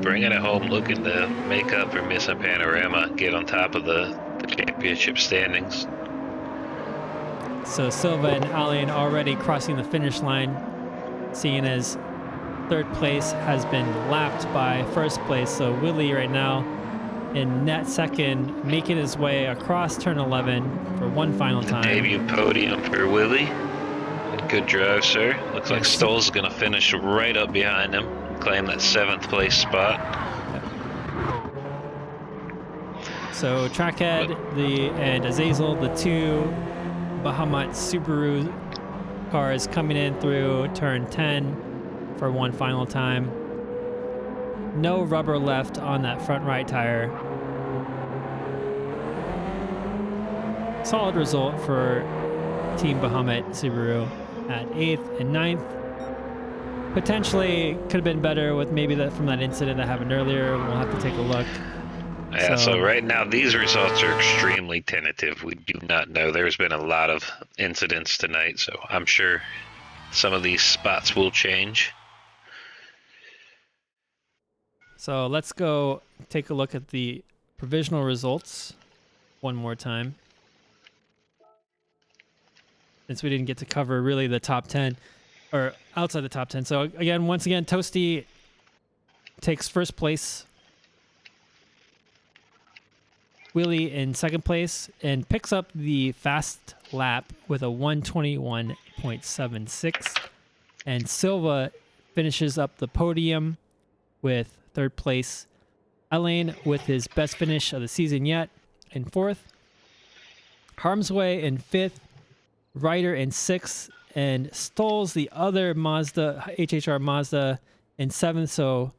Bringing it home, looking to make up for missing Panorama, get on top of the championship standings. So Silva and Alain already crossing the finish line, seeing as third place has been lapped by first place. So Willie right now in net second, making his way across turn 11 for one final time. Debut podium for Willie. Good drive, sir. Looks like Stoll's going to finish right up behind him, claim that 7th place spot. So Trackhead and Azazel, the 2 Bahamut Subaru cars coming in through turn 10 for one final time. No rubber left on that front right tire. Solid result for Team Bahamut Subaru at 8th and 9th. Potentially could have been better with maybe that from that incident that happened earlier. We'll have to take a look. Yeah, so right now these results are extremely tentative. We do not know. There's been a lot of incidents tonight, so I'm sure some of these spots will change. So let's go take a look at the provisional results one more time, since we didn't get to cover really the top 10 or outside the top 10. So again, once again, Toasty takes first place, Willie in second place, and picks up the fast lap with a 121.76. And Silva finishes up the podium with third place. Alain with his best finish of the season yet in fourth. Harmsway in fifth. Ryder in sixth. And Stolz, the other HHR Mazda, in seventh. So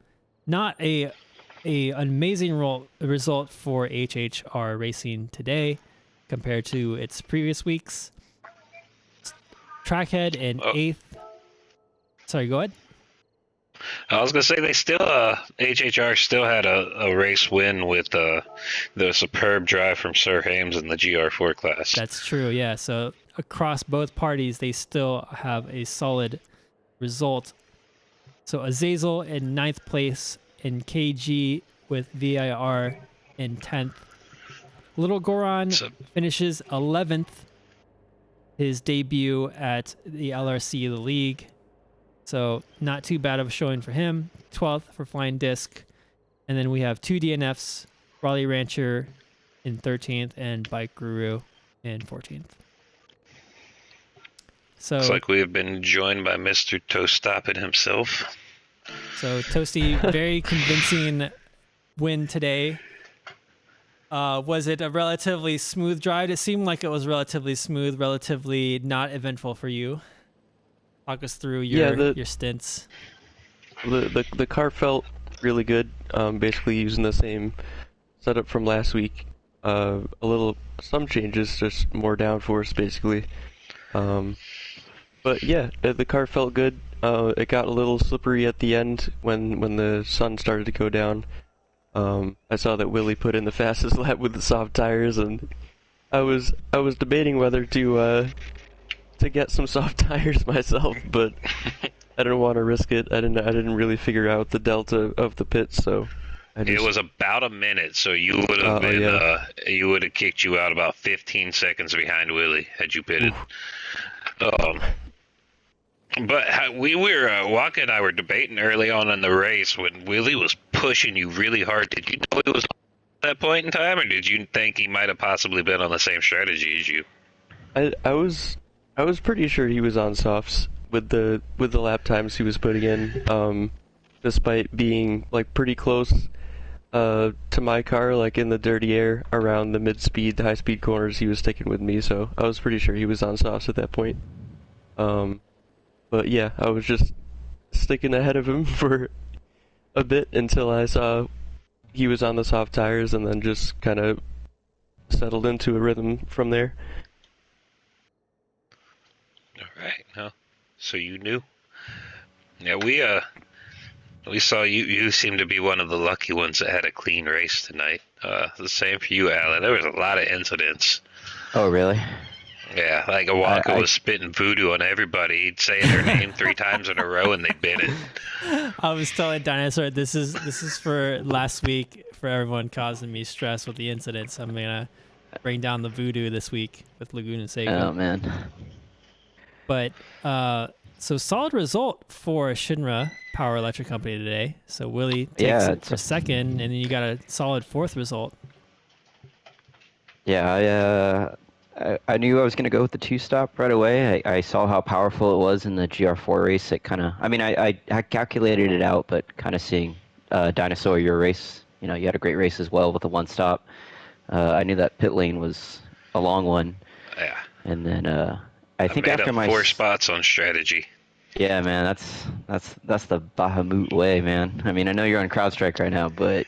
not a amazing result for HHR Racing today compared to its previous weeks. Trackhead in eighth. Sorry, go ahead. I was gonna say they still HHR still had a race win with the superb drive from Sir Hames in the GR4 class. That's true, yeah. So across both parties, they still have a solid result. So Azazel in ninth place, and KG with VIR in 10th. Little Goron finishes 11th, his debut at the LRC, the league. So not too bad of a showing for him. 12th for Flying Disc. And then we have 2 DNFs, Raleigh Rancher in 13th and Bike Guru in 14th. So looks like we have been joined by Mr. Toastopin himself. So Toasty, very convincing win today. Was it a relatively smooth drive? It seemed like it was relatively smooth, relatively not eventful for you. Talk us through Yeah, your stints. the car felt really good. Basically using the same setup from last week. Some changes, just more downforce basically. Um, but yeah, the car felt good. It got a little slippery at the end when the sun started to go down. I saw that Willie put in the fastest lap with the soft tires, and I was debating whether to get some soft tires myself, but I didn't want to risk it. I didn't really figure out the delta of the pits, so It was about a minute, so you would have been yeah. you would have kicked you out about 15 seconds behind Willie had you pitted. Um, but we were Waka and I were debating early on in the race when Willie was pushing you really hard. Did you know he was at that point in time, or did you think he might have possibly been on the same strategy as you? I was pretty sure he was on softs with the lap times he was putting in, despite being like pretty close to my car, like in the dirty air around the high speed corners. He was sticking with me, so I was pretty sure he was on softs at that point. But yeah, I was just sticking ahead of him for a bit until I saw he was on the soft tires, and then just kind of settled into a rhythm from there. All right, no. So you knew? Yeah, we saw you. You seem to be one of the lucky ones that had a clean race tonight. The same for you, Alan. There was a lot of incidents. Oh, really? Yeah, like Awaka was spitting voodoo on everybody. He'd say their name 3 times in a row and they bit it. I was telling Dinosaur this is for last week for everyone causing me stress with the incidents. I'm gonna bring down the voodoo this week with Laguna and Seca. Oh, man. But so solid result for Shinra Power Electric Company today. So Willie takes it for second, and then you got a solid 4th result. Yeah, I knew I was going to go with the 2-stop right away. I saw how powerful it was in the GR4 race. It kind of, I mean, I calculated it out, but kind of seeing Dinosaur, your race, you had a great race as well with the 1-stop. I knew that pit lane was a long one. Yeah. And then I think made after up my 4 spots on strategy. Yeah, man, that's the Bahamut way, man. I mean, I know you're on CrowdStrike right now, but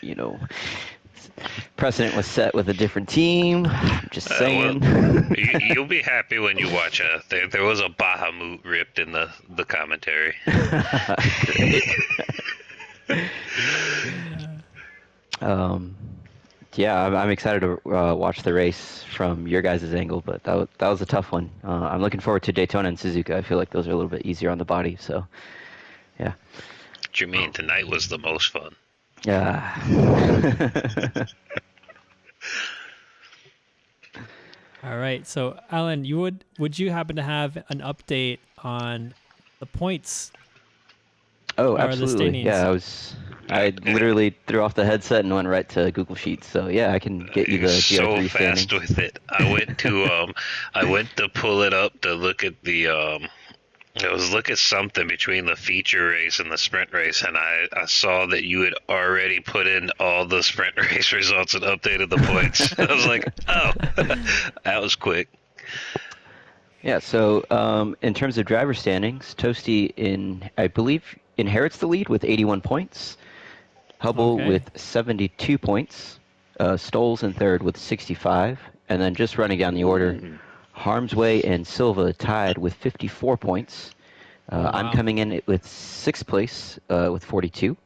precedent was set with a different team. I'm just saying. Well, you'll be happy when you watch. There was a Bahamut ripped in the commentary. Great. Yeah, I'm excited to watch the race from your guys' angle, but that was a tough one. I'm looking forward to Daytona and Suzuka. I feel like those are a little bit easier on the body, so yeah. What you mean? Tonight was the most fun. Yeah. All right. So Alan, would you happen to have an update on the points? Oh, or absolutely. The standings? Yeah, I literally threw off the headset and went right to Google Sheets. So yeah, I can get you the GR3 so standings. fast with it. I went to pull it up to look at the I was looking something between the feature race and the sprint race, and I saw that you had already put in all the sprint race results and updated the points. I was like, oh, that was quick. Yeah, so in terms of driver standings, Toasty, I believe, inherits the lead with 81 points. Hubble with 72 points. Stoles in third with 65. And then just running down the order, Harmsway and Silva tied with 54 points. Wow. I'm coming in with 6th place with 42.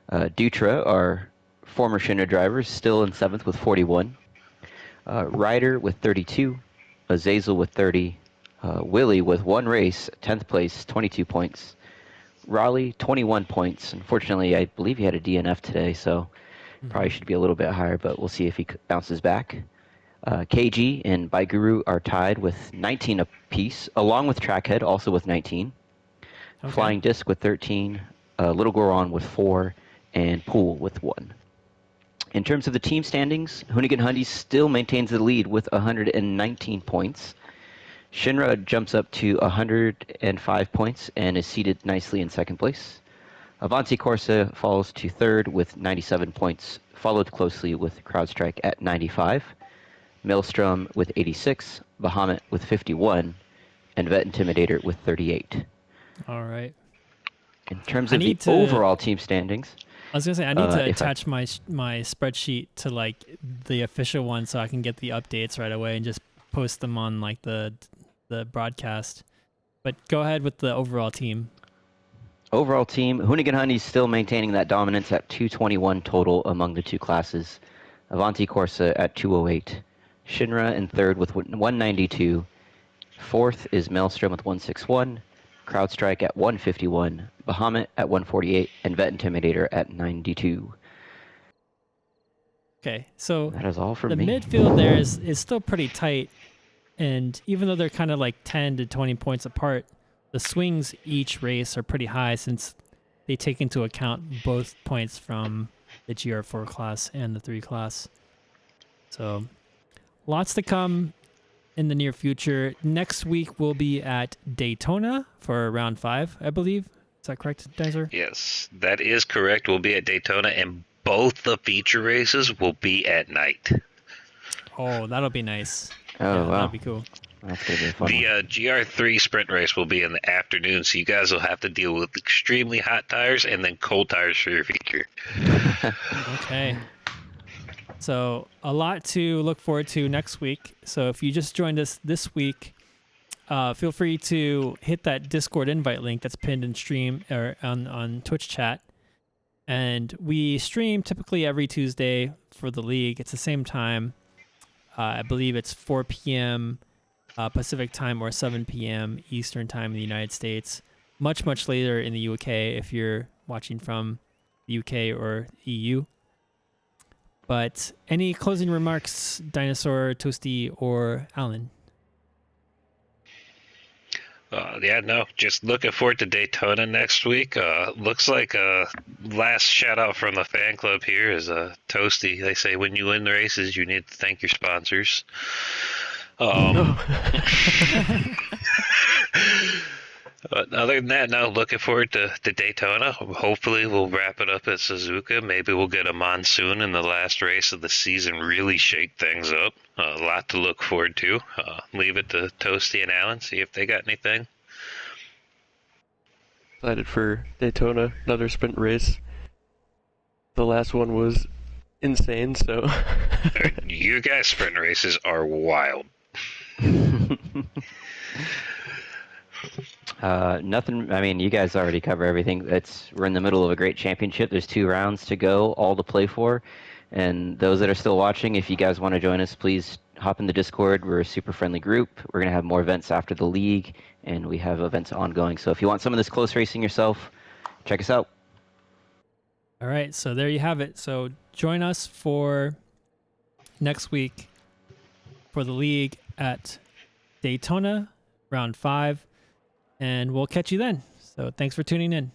Dutra, our former Shinra driver, still in 7th with 41. Ryder with 32. Azazel with 30. Willie with 1 race, 10th place, 22 points. Raleigh, 21 points. Unfortunately, I believe he had a DNF today, so probably should be a little bit higher, but we'll see if he bounces back. KG and Bike Guru are tied with 19 apiece, along with Trackhead, also with 19. Okay. Flying Disc with 13, Little Goron with 4, and Pool with 1. In terms of the team standings, Hoonigan Hundy still maintains the lead with 119 points. Shinra jumps up to 105 points and is seated nicely in 2nd place. Avanti Corsa falls to 3rd with 97 points, followed closely with CrowdStrike at 95, Maelstrom with 86, Bahamut with 51, and Vet Intimidator with 38. All right. In terms I of the need to- overall team standings, I was gonna say I need to if I- attach my spreadsheet to like the official one so I can get the updates right away and just post them on like the broadcast. But go ahead with the overall team. Hoonigan Honey's still maintaining that dominance at 221 total among the two classes. Avanti Corsa at 208. Shinra in third with 192. Fourth is Maelstrom with 161. CrowdStrike at 151. Bahamut at 148. And Vet Intimidator at 92. Okay, so That is all from the me. midfield there is still pretty tight, and even though they're kind of like 10 to 20 points apart, the swings each race are pretty high since they take into account both points from the GR4 class and the 3 class. So lots to come in the near future. Next week we'll be at Daytona for round 5, I believe. Is that correct, Dizer? Yes, that is correct. We'll be at Daytona, and both the feature races will be at night. Oh, that'll be nice. Oh, Yeah, wow. that'll be cool. That's going to be a fun The one. GR3 sprint race will be in the afternoon, so you guys will have to deal with extremely hot tires and then cold tires for your feature. Okay. So a lot to look forward to next week. So if you just joined us this week, feel free to hit that Discord invite link that's pinned in stream or on Twitch chat. And we stream typically every Tuesday for the league. It's the same time. I believe it's 4 p.m. Pacific time or 7 p.m. Eastern time in the United States. Much, much later in the UK if you're watching from the UK or EU. But any closing remarks, Dinosaur, Toasty, or Alan? Yeah, no, just looking forward to Daytona next week. Looks like last shout out from the fan club here is Toasty. They say when you win the races, you need to thank your sponsors. But other than that, no, looking forward to Daytona. Hopefully we'll wrap it up at Suzuka. Maybe we'll get a monsoon in the last race of the season, really shake things up. A lot to look forward to. Leave it to Toasty and Alan, see if they got anything. Excited for Daytona, another sprint race. The last one was insane, so You guys' sprint races are wild. Nothing. I mean, you guys already cover everything. We're in the middle of a great championship. There's 2 rounds to go, all to play for. And those that are still watching, if you guys want to join us, please hop in the Discord. We're a super friendly group. We're going to have more events after the league, and we have events ongoing. So if you want some of this close racing yourself, check us out. All right, so there you have it. So join us for next week for the league at Daytona, round 5, and we'll catch you then. So thanks for tuning in.